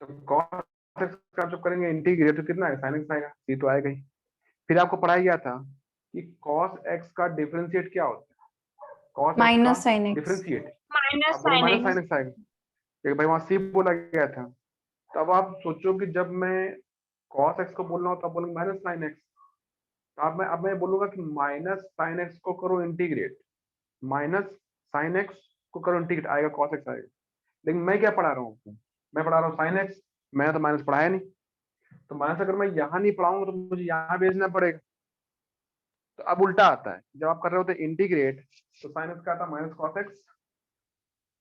तो cos x का जब करेंगे इंटीग्रेट तो कितना है sin x आएगा, ये तो आएगा ही। फिर आपको पढ़ाया गया था कि cos x का डिफरेंशिएट क्या होता है? cos x Minus का sin x. डिफरेंशिएट माइनस अब बोलो साइन माइनस sin x आएगा, एक भाई वहां c बोला गया था। तो अब आप सोचो कि जब मैं cos x को बोल रहा हूँ तब बोलूंगा माइनस sin x। तो अब मैं बोलूंगा कि माइनस sin x को करो इंटीग्रेट, माइनस sin x को करो इंटीग्रेट, आएगा cos x आएगा। लेकिन मैं क्या पढ़ा रहा हूँ आपको? मैं पढ़ा रहा हूँ sin x, मैंने तो माइनस पढ़ाया नहीं। तो माइनस अगर मैं यहाँ नहीं पढ़ाऊंगा तो मुझे यहाँ भेजना पड़ेगा। तो अब उल्टा आता है, जब आप कर रहे होते इंटीग्रेट तो sin x का आता है माइनस cos x,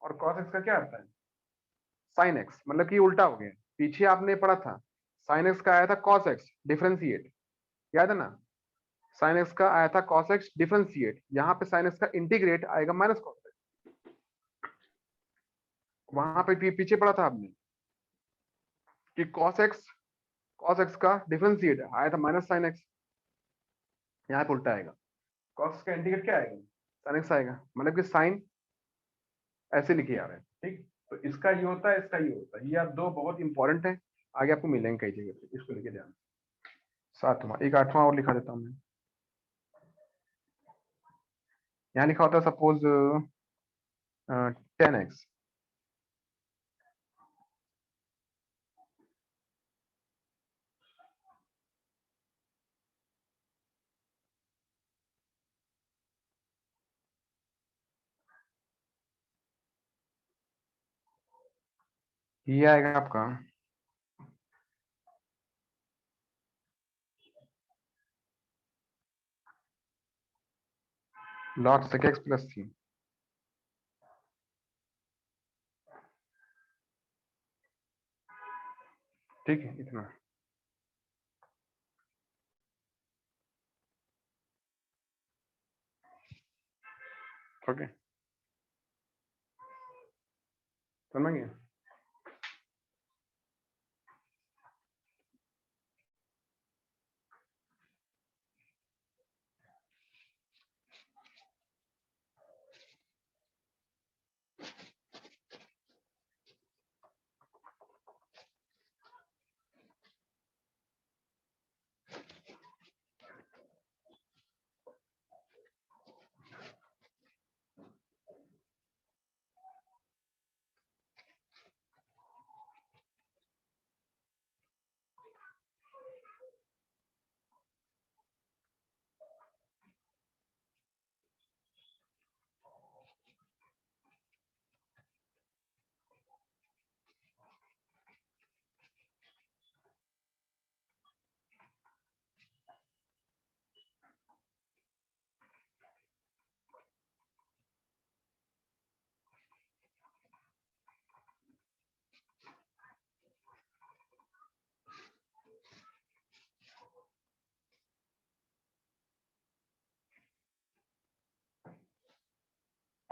और cos x का क्या आता है? sin x, मतलब कि उल्टा हो गया। पीछे आपने पढ़ा था sin x का आया था cos x डिफरेंशिएट, याद है ना? sin x का आया था cos x डिफरेंशिएट, यहाँ पे sin x का इंटीग्रेट आएगा माइनस cos x। वहां पे पीछे पढ़ा था आपने कि cos x का डिफरेंशिएट आया था माइनस sin x, यहाँ पे उल्टा आएगा। cos का इंटीग्रेट क्या आएगा? sin x आएगा, मतलब कि साइन ऐसे लिखे आ रहे हैं, ठीक। तो इसका ये होता है, इसका ये होता है, ये आप दो बहुत इंपॉर्टेंट है, आगे आपको मिलेंगे कई जगह पे, इसको लेके ध्यान। सातवां, एक आठवां और लिखा देता हूँ मैं। यहाँ लिखा होता है सपोज 10x, ये आएगा आपका log sec x plus c, ठीक है, इतना। ओके, समझ गए?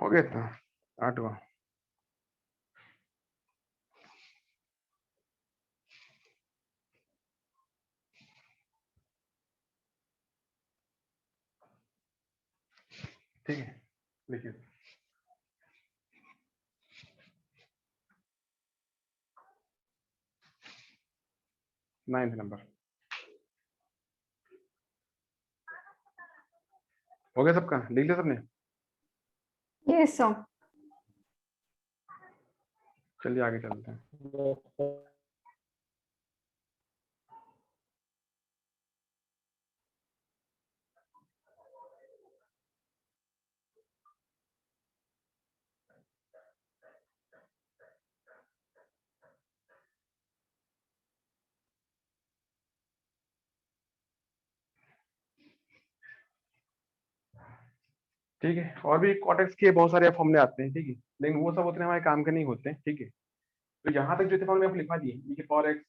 हो गया इतना 8वां। ठीक है, लिखिए। नाइन्थ नंबर हो गया सबका, लिख लिया सबने? Yes, sir. चलिए आगे चलते हैं। ठीक है, और भी कॉटेक्स के बहुत सारे फॉर्मूले आते हैं, ठीक है, लेकिन वो सब उतने हमारे काम के नहीं होते, ठीक है। तो यहाँ तक जितने फॉर्मूले आपको लिखवा दिए, ये for x,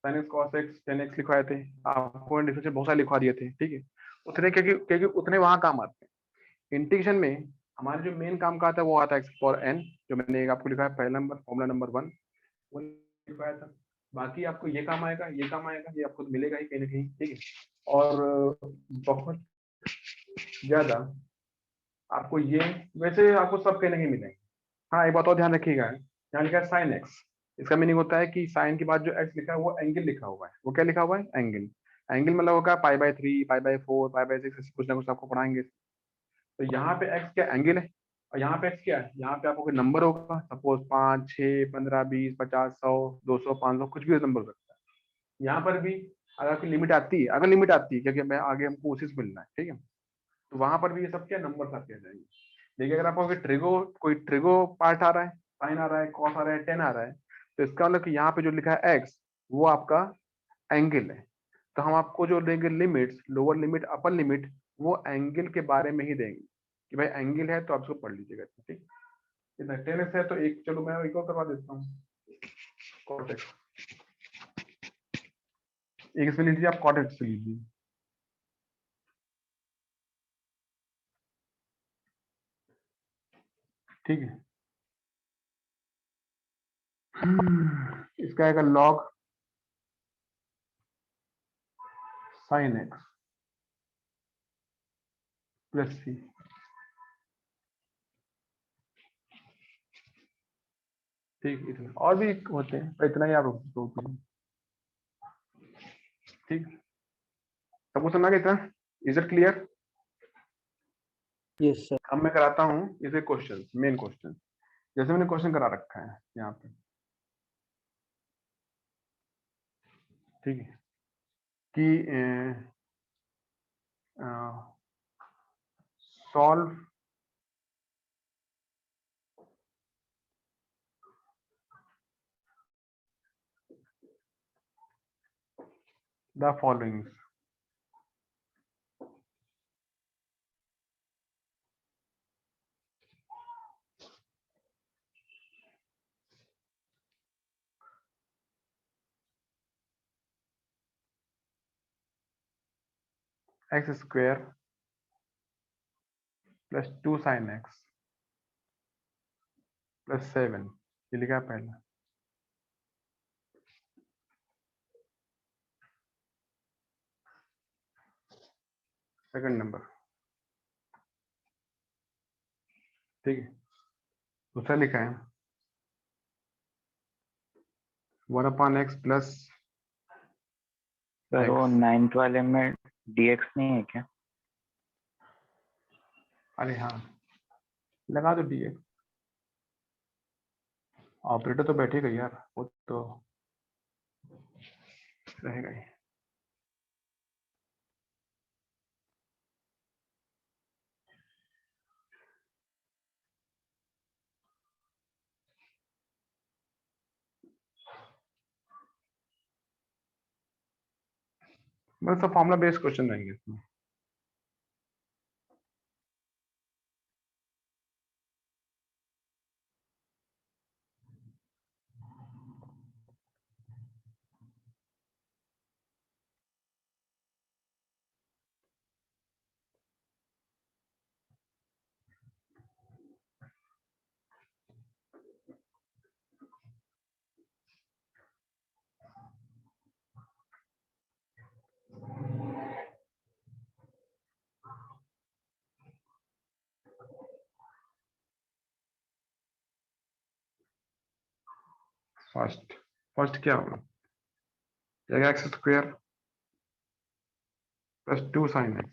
sine x, cos x, ten x लिखवाए थे आपको, डिफरेंशियल बहुत सारे लिखवा दिए थे, ठीक है। उतने क्योंकि उतने वहाँ काम आते हैं। इंटीग्रेशन में हमारे जो मेन काम का आता है वो आता है एक्स फॉर एन, जो मैंने आपको लिखा है पहला नंबर, फॉर्मूला नंबर 1 वो लिखवाया था। बाकी आपको ये काम आएगा, ये काम आएगा, ये आपको मिलेगा ही कहीं ना कहीं, ठीक है। और बहुत ज्यादा आपको ये, वैसे आपको सब कहीं नहीं मिलेंगे। हाँ, एक बात और ध्यान रखिएगा, यहाँ लिखा है साइन एक्स, इसका मीनिंग होता है कि साइन के बाद जो एक्स लिखा है वो एंगल लिखा हुआ है। वो क्या लिखा हुआ है? एंगल। एंगल मतलब होगा π/3, π/4, π/6, कुछ ना कुछ आपको पढ़ाएंगे। तो यहाँ पे एक्स क्या? एंगल है। और यहाँ पे एक्स क्या है? यहाँ पे आपको कोई नंबर होगा, सपोज 5, 6, 15, 20, 50, 100, 200, 500, कुछ भी नंबर हो सकता है। यहाँ पर भी अगर कोई लिमिट आती है, अगर लिमिट आती है, क्योंकि मैं आगे हमको उसी से मिलना है, ठीक है, तो वहां पर भी ये सब क्या नंबर आते जाएंगे। देखिए अगर आपको कोई ट्रिगो पार्ट आ रहा है, साइन आ रहा है, कॉस आ रहा है, टेन आ रहा है, तो इसका मतलब कि यहाँ पे जो लिखा है एक्स वो आपका एंगल है। तो हम आपको जो देंगे limits, lower limit, upper limit, वो एंगल के बारे में ही देंगे कि भाई एंगल है तो आप इसको पढ़ लीजिएगा, ठीक। इतना 10x है तो एक, चलो मैं एक और करवा देता हूँ, cot x। एक इसमें लीजिए आप cot x लीजिए, ठीक है। इसका आएगा log sin x प्लस सी, ठीक। इतना और भी होते हैं पर इतना ही आप रोक दीजिए, ठीक। सबको समझ गया इतना? Is it clear? Yes, sir. अब मैं कराता हूँ इसे क्वेश्चन, मेन क्वेश्चन, जैसे मैंने क्वेश्चन करा रखा है यहाँ पे, ठीक है, कि solve the following. X square plus 2 sin x plus 7, ये लिखा है पहला। सेकंड नंबर, ठीक है। दूसरा लिखा है 1/x प्लस सर वो x। 9th वाले में dx नहीं है क्या? अरे हाँ, लगा दो dx, ऑपरेटर तो बैठेगा यार, वो तो रहेगा ही। मतलब सब फॉर्मुला बेस्ड क्वेश्चन रहेंगे इसमें। फर्स्ट क्या होगा, x square plus 2 sin x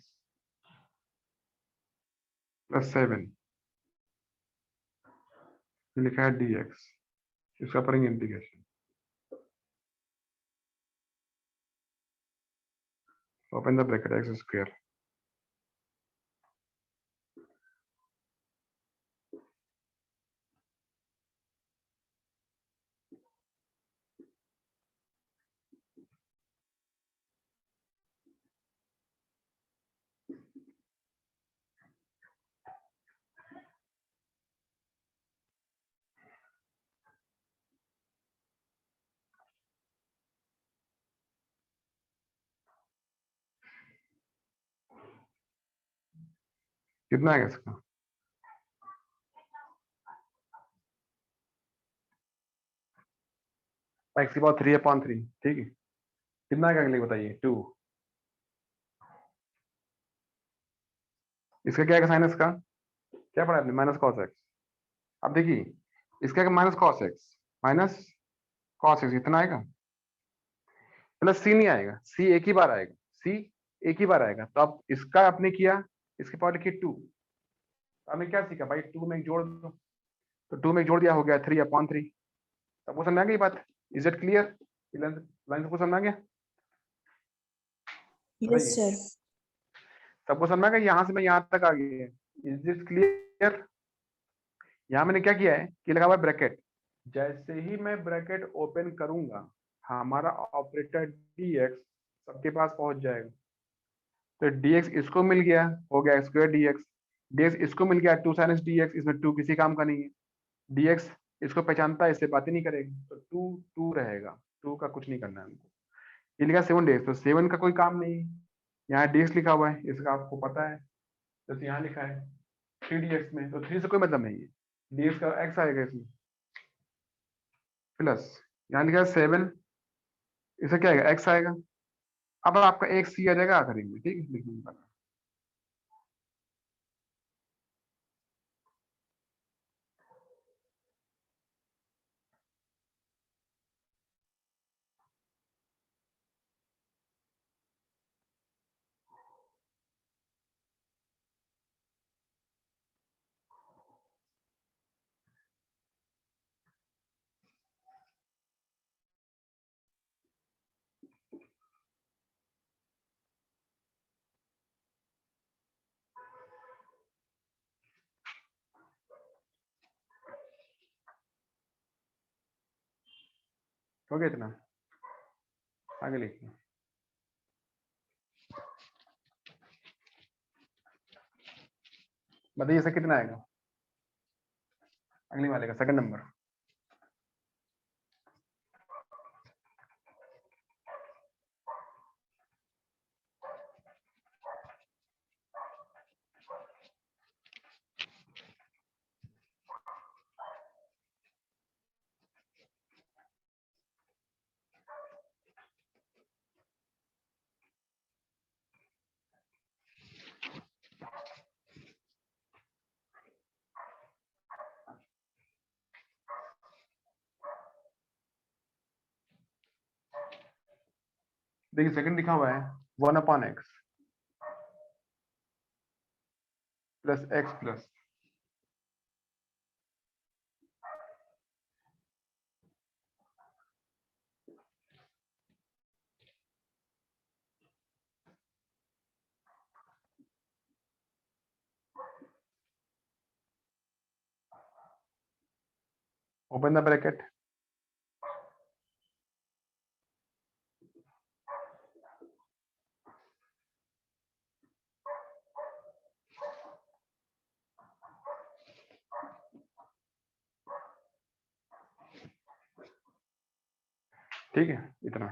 plus 7 लिखा है dx, इसका करेंगे integration. Open the bracket x square कितना है इसका, एक्स की पावर 3/3, ठीक है। कितना है अगले बताइए, 2। इसका क्या है, साइनस का क्या पढ़ा आपने, माइनस कॉस एक्स। अब देखिए इसका minus cos x, minus cos x इतना आएगा, प्लस सी नहीं आएगा, सी एक ही बार आएगा, सी एक ही बार आएगा। तो अब इसका आपने किया, इसके पावर लिखिए 2। हमने क्या सीखा भाई, 2 में एक जोड़ दो, तो 2 में एक जोड़ दिया, हो गया 3/3। सबको समझ आ गई बात, इज इट क्लियर, लाइन सबको समझ आ गया, Yes, sir. सबको समझ आ गया, यहाँ से मैं यहाँ तक आ गया, इज दिस क्लियर। यहाँ मैंने क्या किया है कि लगा हुआ ब्रैकेट, जैसे ही मैं ब्रैकेट ओपन करूंगा हमारा ऑपरेटर dx सबके पास पहुंच जाएगा। तो dx इसको मिल गया, हो गया स्क्वायर dx, dx इसको मिल गया 2 sin dx, इसमें 2 किसी काम का नहीं है, dx इसको पहचानता है, इससे बात ही नहीं करेगा, तो 2 रहेगा, 2 का कुछ नहीं करना है हमको। ये लिखा 7 dx, तो 7 का कोई काम नहीं है, यहाँ dx लिखा हुआ है, इसका आपको पता है, जैसे यहाँ लिखा है 3dx में, तो 3 से कोई मतलब नहीं है, dx का x आएगा इसमें, प्लस यहाँ लिखा है 7, इसका क्या आएगा, x आएगा। अब आपका एक सी आ जाएगा आखिरी में, ठीक है, लिखने का। हो गया इतना, आगे लिखिए। बताइए इसका कितना आएगा, अगले वाले का सेकंड नंबर। देखिए सेकंड लिखा हुआ है 1/x plus x plus, open the bracket, ठीक है इतना।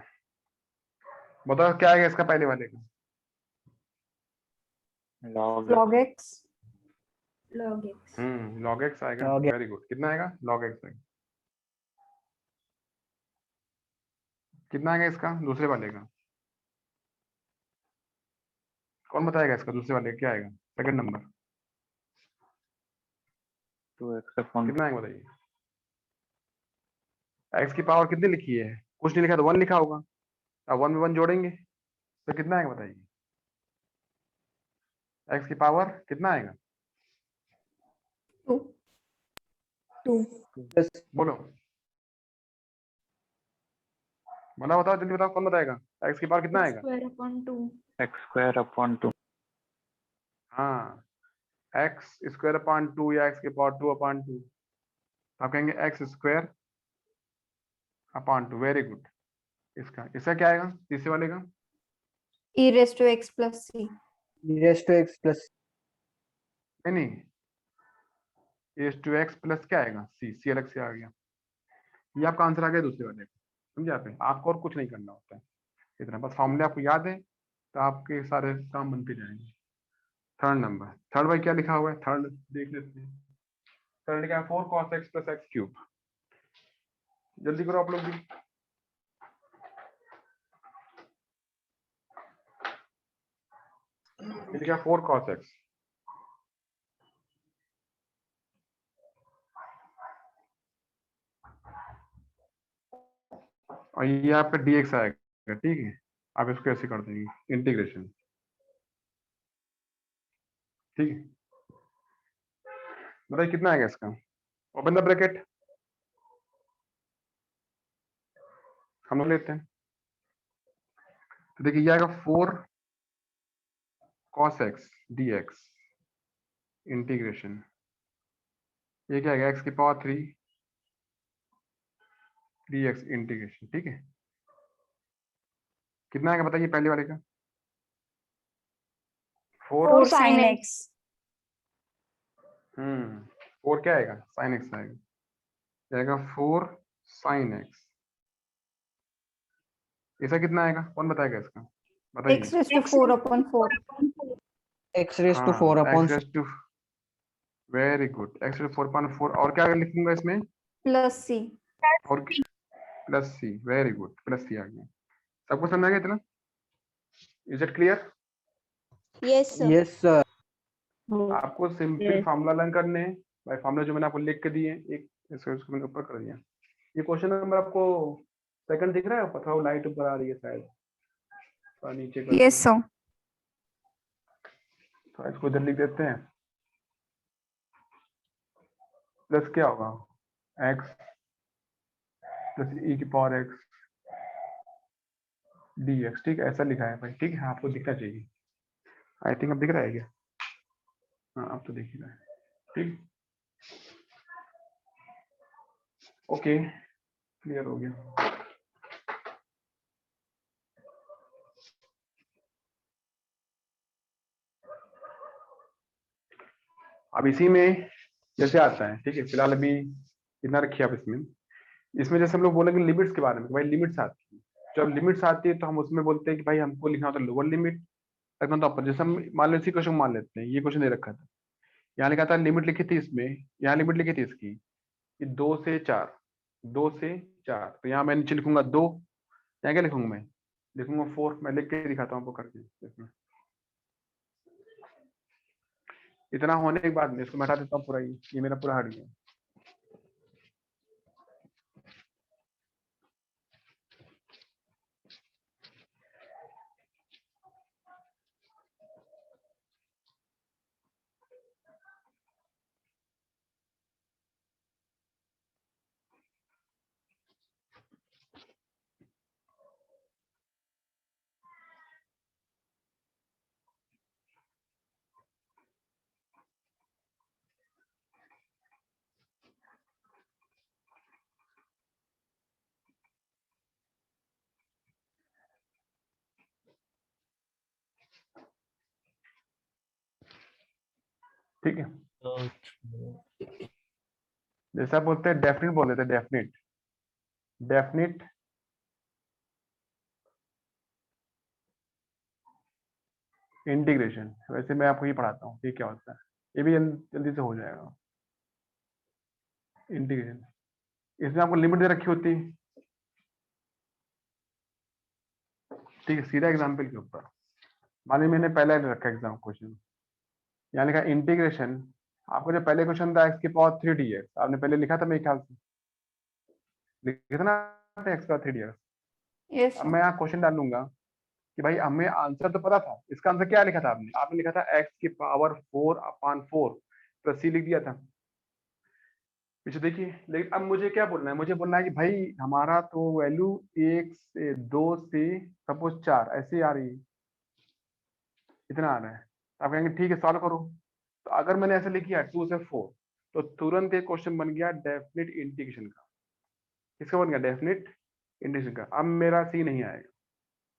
बताओ क्या आएगा इसका पहले वाले का, log log x, log x. log x आएगा, Log x. Very good. कितना आएगा, log x आएगा। कितना आएगा इसका दूसरे वाले का, कौन बताएगा इसका दूसरे वाले का क्या आएगा, सेकंड नंबर 2x upon कितना आएगा बताइए। एक्स की पावर कितनी लिखी है, कुछ नहीं लिखा तो 1 लिखा होगा। अब 1 में 1 जोड़ेंगे तो कितना आएगा बताइए, एक्स की पावर कितना आएगा, 2. 2. प्लस बोलो बोला, बताओ जल्दी बताओ, कौन बताएगा, एक्स की पावर कितना आएगा। Square upon 2. X square upon 2। हाँ, एक्स स्क्वायर अपॉन 2 या एक्स की पावर 2 अपॉन 2, आप कहेंगे x square upon 2। Very good. इसका क्या आएगा तीसरे वाले का, E raised to x plus c. Raise to x plus नहीं एस टू एक्स प्लस क्या आएगा, सी अलग से आ गया। ये आपका आंसर आ गया दूसरे वाले का, समझे आपको और कुछ नहीं करना होता है, इतना बस फॉर्मूले आपको याद है तो आपके सारे काम बनते जाएंगे। थर्ड नंबर, थर्ड भाई क्या लिखा हुआ है, थर्ड देख लेते हैं। थर्ड लिखा है 4 cos x plus x cube. जल्दी करो आप लोग भी। ये लिखा 4 cos x, और ये आपका dx आएगा, ठीक है। आप इसको ऐसे कर देंगे इंटीग्रेशन, ठीक है। बताइए कितना आएगा इसका, ओपन द ब्रैकेट, हम लोग लेते हैं। तो देखिए ये आएगा 4 cos x dx इंटीग्रेशन, ये क्या आएगा, x की पावर 3 dx इंटीग्रेशन, ठीक है। कितना आएगा बताइए पहले वाले का, 4 4 sin x. 4 क्या आएगा, sin x आएगा, जाएगा 4 sin x। इसका कितना आएगा, कौन बताएगा इसका, बताइए। X raised to 4 upon 4. X raise to 4 upon very good, x to 4/4, और क्या लिखूंगा इसमें, Plus c. और प्लस सी, वेरी गुड, प्लस सी आ गया। सबको समझ आ गया इतना, is it clear. Yes, sir. Yes sir. आपको सिंपल फार्मूला लर्न करने हैं भाई, फार्मूला जो मैंने आपको लिख के दिए, एक इसको मैंने ऊपर कर दिया। ये क्वेश्चन नंबर आपको सेकंड दिख रहा है, पता हो लाइट ऊपर आ रही है शायद, तो नीचे कर Yes, sir. तो इसको इधर लिख देते हैं। प्लस क्या होगा, x प्लस e की पावर x dx, ठीक है, ऐसा लिखा है भाई, ठीक है, आपको दिखना चाहिए। आई थिंक अब दिख रहा है क्या, हाँ अब तो दिख ही रहा है, ठीक, ओके क्लियर हो गया। अब इसी में जैसे आता है, ठीक है, फिलहाल अभी इतना रखिए आप इसमें जैसे हम लोग बोलेंगे लिमिट्स के बारे में, भाई लिमिट्स आती है, जब लिमिट्स आती है तो हम उसमें बोलते हैं कि भाई हमको लिखना होता है लोअर लिमिट, रखना तो अपर। जैसे हम मान लो इसी क्वेश्चन मान लेते हैं, ये क्वेश्चन नहीं रखा था, यहाँ लिखा था लिमिट लिखी थी इसमें, यहाँ लिमिट लिखी थी इसकी कि 2 से 4, 2 से 4, तो यहाँ मैं नीचे लिखूंगा 2, यहाँ क्या लिखूंगा मैं, लिखूंगा 4, मैं लिख के दिखाता हूँ आपको करके इसमें। इतना होने के बाद में इसको मैं हटा देता हूँ पूरा, ये मेरा पूरा हट गया। ठीक है, जैसा बोलते हैं डेफिनेट बोल देते हैं, डेफिनेट डेफिनेट इंटीग्रेशन। वैसे मैं आपको ये पढ़ाता हूँ, ये क्या होता है, ये भी जल्दी से हो जाएगा। इंटीग्रेशन, इसमें आपको लिमिट दे रखी होती है, ठीक है, सीधा एग्जाम्पल के ऊपर मान लीजिए मैंने पहले रखा एग्जाम क्वेश्चन, यहाँ लिखा इंटीग्रेशन, आपको जो पहले क्वेश्चन था x की पावर 3 dx, आपने पहले लिखा था मेरे ख्याल से, लिखे थे ना आपने x का 3 इयर्स। Yes, अब sir. मैं यहाँ क्वेश्चन डालूंगा कि भाई हमें आंसर तो पता था, इसका आंसर क्या लिखा था आपने लिखा था x की पावर 4/4 प्लस c लिख दिया था पीछे देखिए। लेकिन अब मुझे क्या बोलना है, मुझे बोलना है कि भाई हमारा तो वैल्यू 1 से 2 से सपोज 4 ऐसे आ रही है, इतना आ रहा है। आप कहेंगे ठीक है सॉल्व करो। तो अगर मैंने ऐसे लिख किया 2 से 4 तो तुरंत एक क्वेश्चन बन गया डेफिनेट इंटीग्रेशन का। किसका बन गया? डेफिनेट इंटीग्रेशन का। अब मेरा सी नहीं आएगा,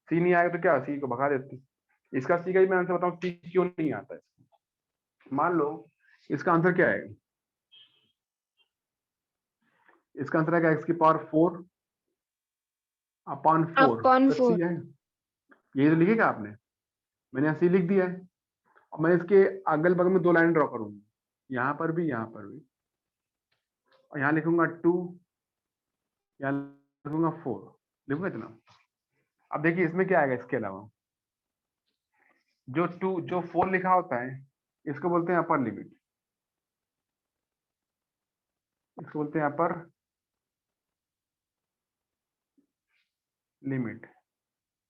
सी नहीं आएगा तो क्या, सी को भगा देते। इसका सी का ही मैं आंसर बताऊं, सी क्यों नहीं आता है। मान लो इसका आंसर क्या है, इसका आंसर है एक्स की पावर 4/4 Upon प्लस 4. सी है। ये तो लिखेगा आपने, मैंने यहाँ सी लिख दिया है। और मैं इसके अगल बगल में 2 लाइन ड्रॉ करूंगा, यहाँ पर भी यहाँ पर भी, और यहाँ लिखूंगा 2, यहाँ लिखूंगा 4, लिखूंगा इतना। अब देखिए इसमें क्या आएगा, इसके अलावा जो 4 लिखा होता है इसको बोलते हैं अपर लिमिट, इसको बोलते हैं अपर लिमिट,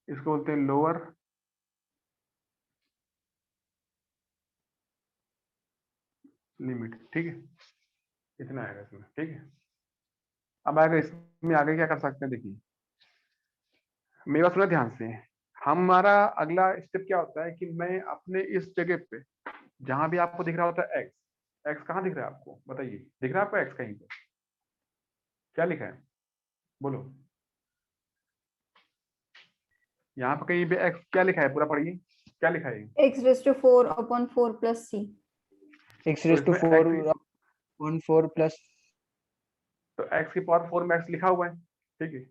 इसको बोलते हैं लोअर लिमिट। ठीक है, इतना आएगा इसमें। ठीक है, अब आएगा इसमें आगे क्या कर सकते हैं, देखिए मेरी बात सुना ध्यान से। हमारा अगला स्टेप क्या होता है कि मैं अपने इस जगह पे जहां भी आपको दिख रहा होता है एक्स, एक्स कहाँ दिख रहा है आपको बताइए, दिख रहा है आपको एक्स कहीं पे? क्या लिखा है बोलो, यहाँ पे कहीं पे एक्स क्या लिखा है, पूरा पढ़िए क्या लिखा है। X raised to 4/4 plus c. x raised to इसमें 4 x upon 4 plus तो x की पावर 4 में x लिखा हुआ है। ठीक है,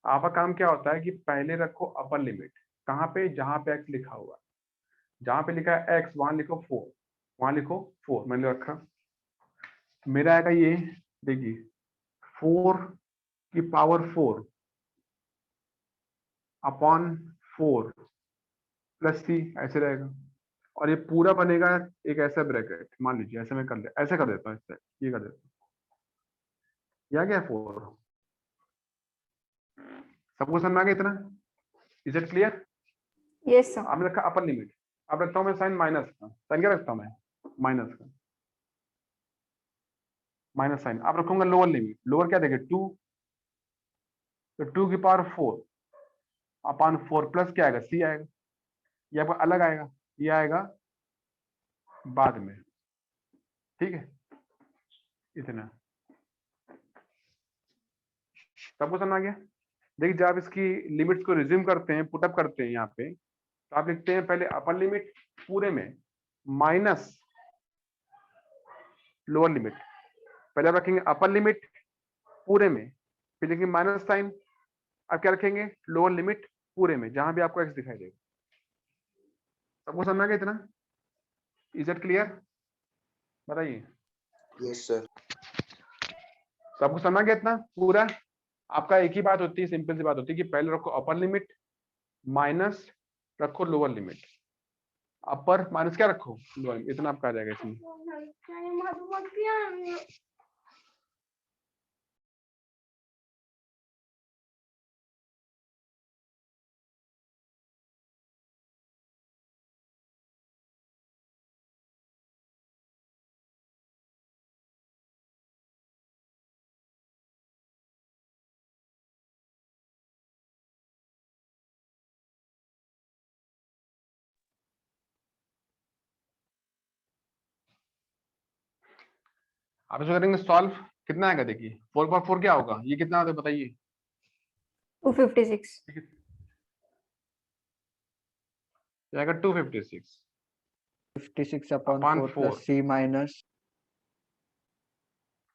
आपका काम क्या होता है कि पहले रखो अपर लिमिट, कहाँ पे, जहां पे x लिखा हुआ है, जहां पे लिखा है x वहां लिखो 4, वहां लिखो 4, मैंने रखा। मेरा आएगा ये, देखिए 4 की पावर 4 अपॉन 4 प्लस सी ऐसे रहेगा, और ये पूरा बनेगा एक ऐसा ब्रैकेट, मान लीजिए ऐसे मैं ऐसे कर देता हूँ, इससे ये कर देता हूँ, यह क्या है 4। सबको समझ में आ गया इतना? Is it clear? Yes, sir. आपने रखा अपर लिमिट, अब रखता हूँ मैं साइन माइनस का, साइन क्या रखता हूँ मैं, माइनस का, माइनस साइन। अब रखूंगा लोअर लिमिट, लोअर क्या देखे 2, तो 2 की पावर 4 अपॉन 4 प्लस क्या आएगा, सी आएगा। ये आपका अलग आएगा, ये आएगा बाद में। ठीक है, इतना सबको समझ आ गया? देखिए जब आप इसकी लिमिट्स को रिज्यूम करते हैं, पुटअप करते हैं यहाँ पे, तो आप लिखते हैं पहले अपर लिमिट पूरे में माइनस लोअर लिमिट। पहले आप रखेंगे अपर लिमिट पूरे में, फिर लिखेंगे माइनस साइन, अब क्या रखेंगे, लोअर लिमिट पूरे में जहां भी आपको एक्स दिखाई देगा। सबको समझ आ गया इतना? Is it clear? बताइए। Yes sir. सबको समझ आ गया इतना पूरा? आपका एक ही बात होती है, सिंपल सी बात होती है कि पहले रखो अपर लिमिट माइनस रखो लोअर लिमिट, अपर माइनस क्या रखो लोअर, इतना आपका आ जाएगा इसमें। आप इसको करेंगे सॉल्व, कितना आएगा देखिए, 4/4 क्या होगा, ये कितना आता है बताइए। 256. ये आएगा 256 56 upon Upon 4 4. plus c minus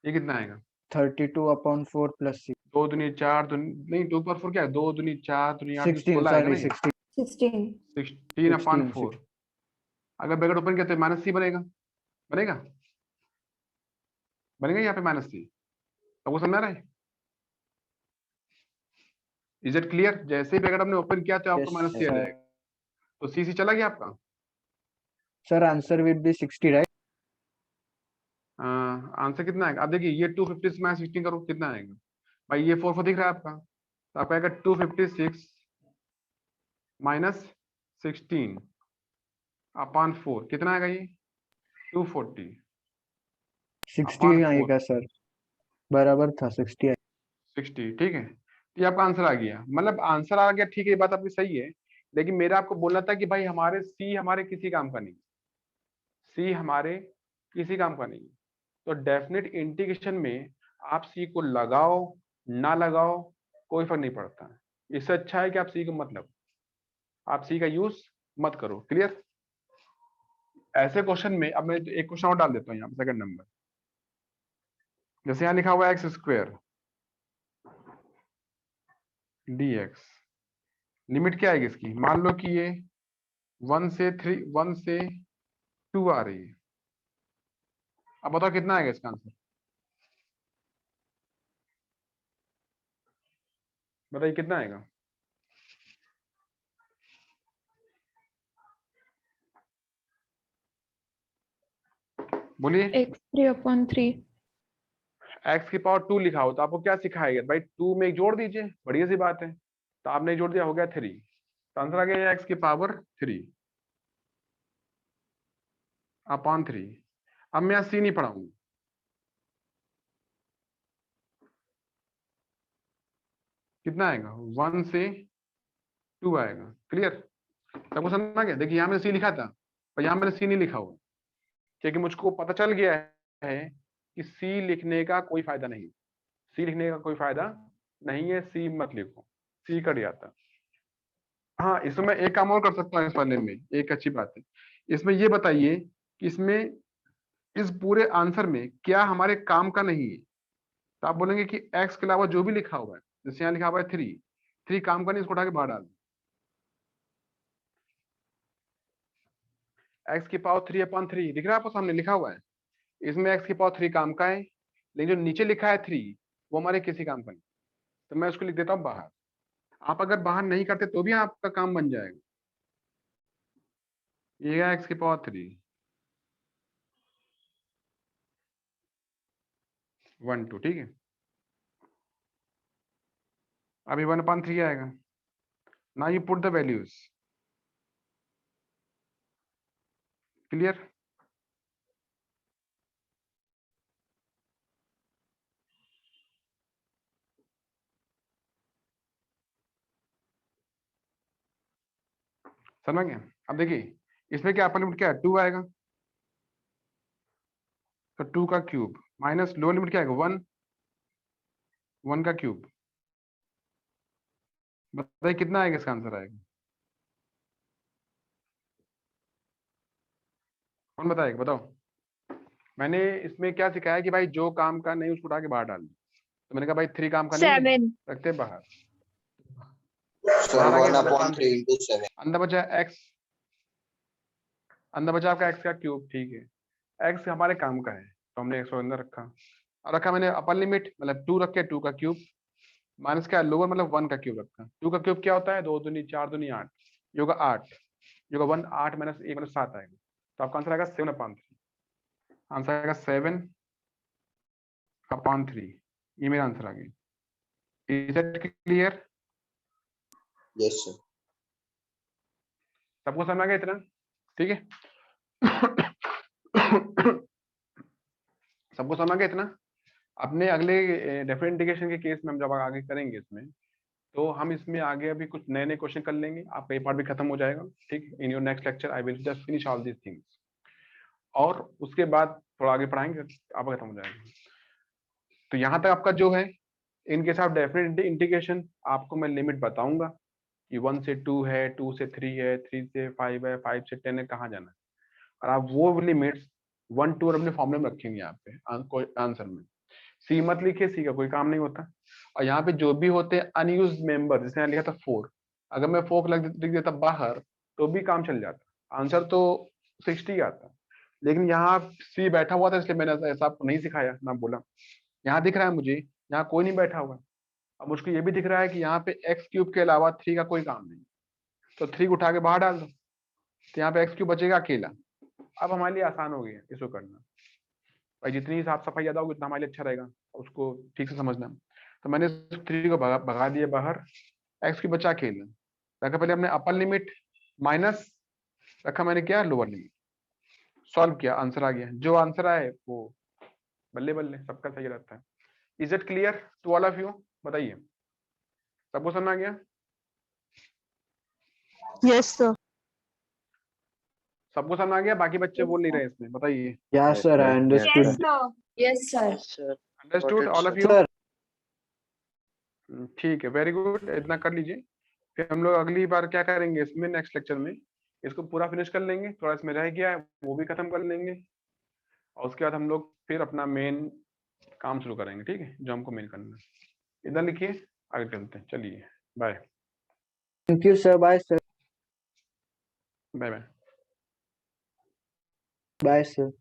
ये कितना आएगा, 32 upon 4 plus c 2 दूनी 4 नहीं 2/4 क्या है, 2 दूनी 4 दूनी 8 16 16 आएगा sorry ना, 16 16. 16/4। 16 अगर ब्रैकेट ओपन किया तो माइनस सी बनेगा, बनेगा बनेगा यहाँ पे माइनस सी। सबको समझ आ रहा है? Is it clear? जैसे ही ब्रैकेट आपने ओपन किया तो आपको yes माइनस सी आ sir. जाएगा, तो सी चला गया आपका। Sir answer will be 60 right? Answer कितना आएगा, अब देखिए ये 250 से -16 करो कितना आएगा, भाई ये 4 दिख रहा है आपका, तो आपका आएगा 256 माइनस 16 अपॉन 4, कितना आएगा ये 240 60 अपॉन 4 आएगा सर, बराबर था 60। 60, ठीक है। तो ये आपका आंसर आ गया, मतलब आंसर आ गया, ठीक है, ये बात आपकी सही है, लेकिन मेरा आपको बोलना था कि भाई हमारे सी हमारे किसी काम का नहीं, सी हमारे किसी काम का नहीं। तो डेफिनेट इंटीग्रेशन में आप सी को लगाओ ना लगाओ कोई फर्क नहीं पड़ता, इससे अच्छा है कि आप सी को मतलब आप सी का यूज मत करो। क्लियर? ऐसे क्वेश्चन में अब मैं एक क्वेश्चन और डाल देता हूँ यहाँ पे, सेकंड नंबर, जैसे यहाँ लिखा हुआ है एक्स स्क्वायर dx, लिमिट क्या आएगी इसकी, मान लो कि ये 1 से 2 आ रही है, अब बताओ कितना आएगा इसका आंसर, बताइए कितना आएगा। बोलिए। x3/3। एक्स की पावर 2 लिखा हो तो आपको क्या सिखाएगा, भाई 2 में एक जोड़ दीजिए, बढ़िया सी बात है, तो आपने जोड़ दिया, हो गया 3, तो आंसर आ गया एक्स की पावर 3 अपॉन 3। अब मैं सी नहीं पढ़ाऊंगा, कितना आएगा 1 से 2 आएगा। क्लियर? सबको समझ गया? देखिए यहाँ मैंने सी लिखा था और यहाँ मैंने सी नहीं लिखा हुआ, क्योंकि मुझको पता चल गया है कि सी लिखने का कोई फायदा नहीं, सी लिखने का कोई फायदा नहीं है, सी मत लिखो, सी कट जाता। हाँ, इसमें एक काम और कर सकता हूँ इस वाले में, एक अच्छी बात है, इसमें ये बताइए कि इसमें इस पूरे आंसर में क्या हमारे काम का नहीं है, तो आप बोलेंगे कि एक्स के अलावा जो भी लिखा हुआ है, जैसे यहाँ लिखा हुआ है 3 काम का नहीं, इसको उठा के बाहर डाल दो, एक्स की पावर 3/3 दिख रहा है आपको सामने लिखा हुआ है, इसमें एक्स की पावर 3 काम का है, लेकिन जो नीचे लिखा है 3 वो हमारे किसी काम का नहीं, तो मैं उसको लिख देता हूँ बाहर। आप अगर बाहर नहीं करते तो भी आपका काम बन जाएगा, ये है एक्स की पावर 3 1 2, ठीक है। अभी 1/3 आएगा, now you put the values। Clear? समझ गए? अब देखिए इसमें क्या अपर लिमिट क्या है 2 आएगा, तो 2 का क्यूब माइनस लोअर लिमिट क्या आएगा 1 का क्यूब, बताइए कितना आएगा, इसका आंसर आएगा, कौन बताएगा बताओ। मैंने इसमें क्या सिखाया कि भाई जो काम का नहीं उसको उठा के बाहर डाल दो, तो मैंने कहा भाई 3 काम का नहीं है, 7। रखते बाहर, सर बाहर आ गया 1/3 into 7। अंदर बचा एक्स, अंदर बचा आपका एक्स का क्यूब, ठीक है, एक्स हमारे काम का है तो हमने एक्स अंदर रखा, और रखा मैंने अपर लिमिट मतलब 2 रख के 2 का क्यूब माइनस क्या लोअर मतलब 1 का क्यूब रखा, 2 का क्यूब क्या होता है 2 दूनी 4 दूनी 8, ये होगा 8, ये होगा 1 8 माइनस 1 मतलब 7 आएगा, तो आपका आंसर आएगा 7/3, आंसर आएगा 7/3, ये मेरा आंसर आ गया। Is it clear? Yes sir. सबको समझ आ गया इतना? ठीक है। सबको समझ आ गया इतना? अपने अगले डिफरेंट इंटीग्रेशन के केस में हम जब आगे करेंगे इसमें, तो हम इसमें आगे अभी कुछ नए नए क्वेश्चन कर लेंगे, आपका ये पार्ट भी खत्म हो जाएगा, ठीक। In your next lecture I will just finish all these things, और उसके बाद थोड़ा आगे पढ़ाएंगे, आपका खत्म हो जाएगा। तो यहाँ तक आपका जो है, इनके साथ डेफिनेट इंटीग्रेशन आपको मैं लिमिट बताऊंगा कि 1 से 2 है, 2 से 3 है, 3 से 5 है, 5 से 10 है, कहाँ जाना है, और आप वो लिमिट्स 1 2 और अपने फॉर्मूले में रखेंगे यहाँ पे आंसर में। सी मत लिखिए, सी का कोई काम नहीं होता, और यहाँ पे जो भी होते हैं अनयूज्ड मेंबर, जैसे यहाँ लिखा था 4, अगर मैं 4 लिख देता बाहर तो भी काम चल जाता, आंसर तो 60 आता, लेकिन यहाँ सी बैठा हुआ था इसलिए मैंने ऐसा आपको नहीं सिखाया ना बोला। यहाँ दिख रहा है मुझे यहाँ कोई नहीं बैठा हुआ, अब मुझको ये भी दिख रहा है कि यहाँ पे एक्स क्यूब के अलावा 3 का कोई काम नहीं, तो 3 को उठा के बाहर डाल दो, तो यहाँ पे एक्स क्यूब बचेगा अकेला। अब हमारे लिए आसान हो गया इसको करना, भाई जितनी साफ सफाई ज्यादा होगी उतना हमारे लिए अच्छा रहेगा, उसको ठीक से समझना। तो मैंने 3 को भगा दिया बाहर, x की बचा खेल रखा। पहले हमने अपर लिमिट माइनस रखा, मैंने क्या लोअर लिमिट, सॉल्व किया, आंसर आ गया। जो आंसर आए वो बल्ले बल्ले, सबका सही रहता है। Is it clear to all of you? बताइए, सबको समझ आ गया? Yes, sir. सबको समझ आ गया? बाकी बच्चे बोल नहीं रहे इसमें, बताइए। Yeah, sir, I understood. sir. Yes, sir. Understood all of you? Sir, ठीक है, वेरी गुड, इतना कर लीजिए। फिर हम लोग अगली बार क्या करेंगे इसमें, नेक्स्ट लेक्चर में इसको पूरा फिनिश कर लेंगे, थोड़ा इसमें रह गया है वो भी खत्म कर लेंगे, और उसके बाद हम लोग फिर अपना मेन काम शुरू करेंगे, ठीक है, जो हमको मेन करना है। इधर लिखिए, आगे चलते हैं, चलिए, bye thank you, sir. Bye, sir. Bye bye. Bye, sir.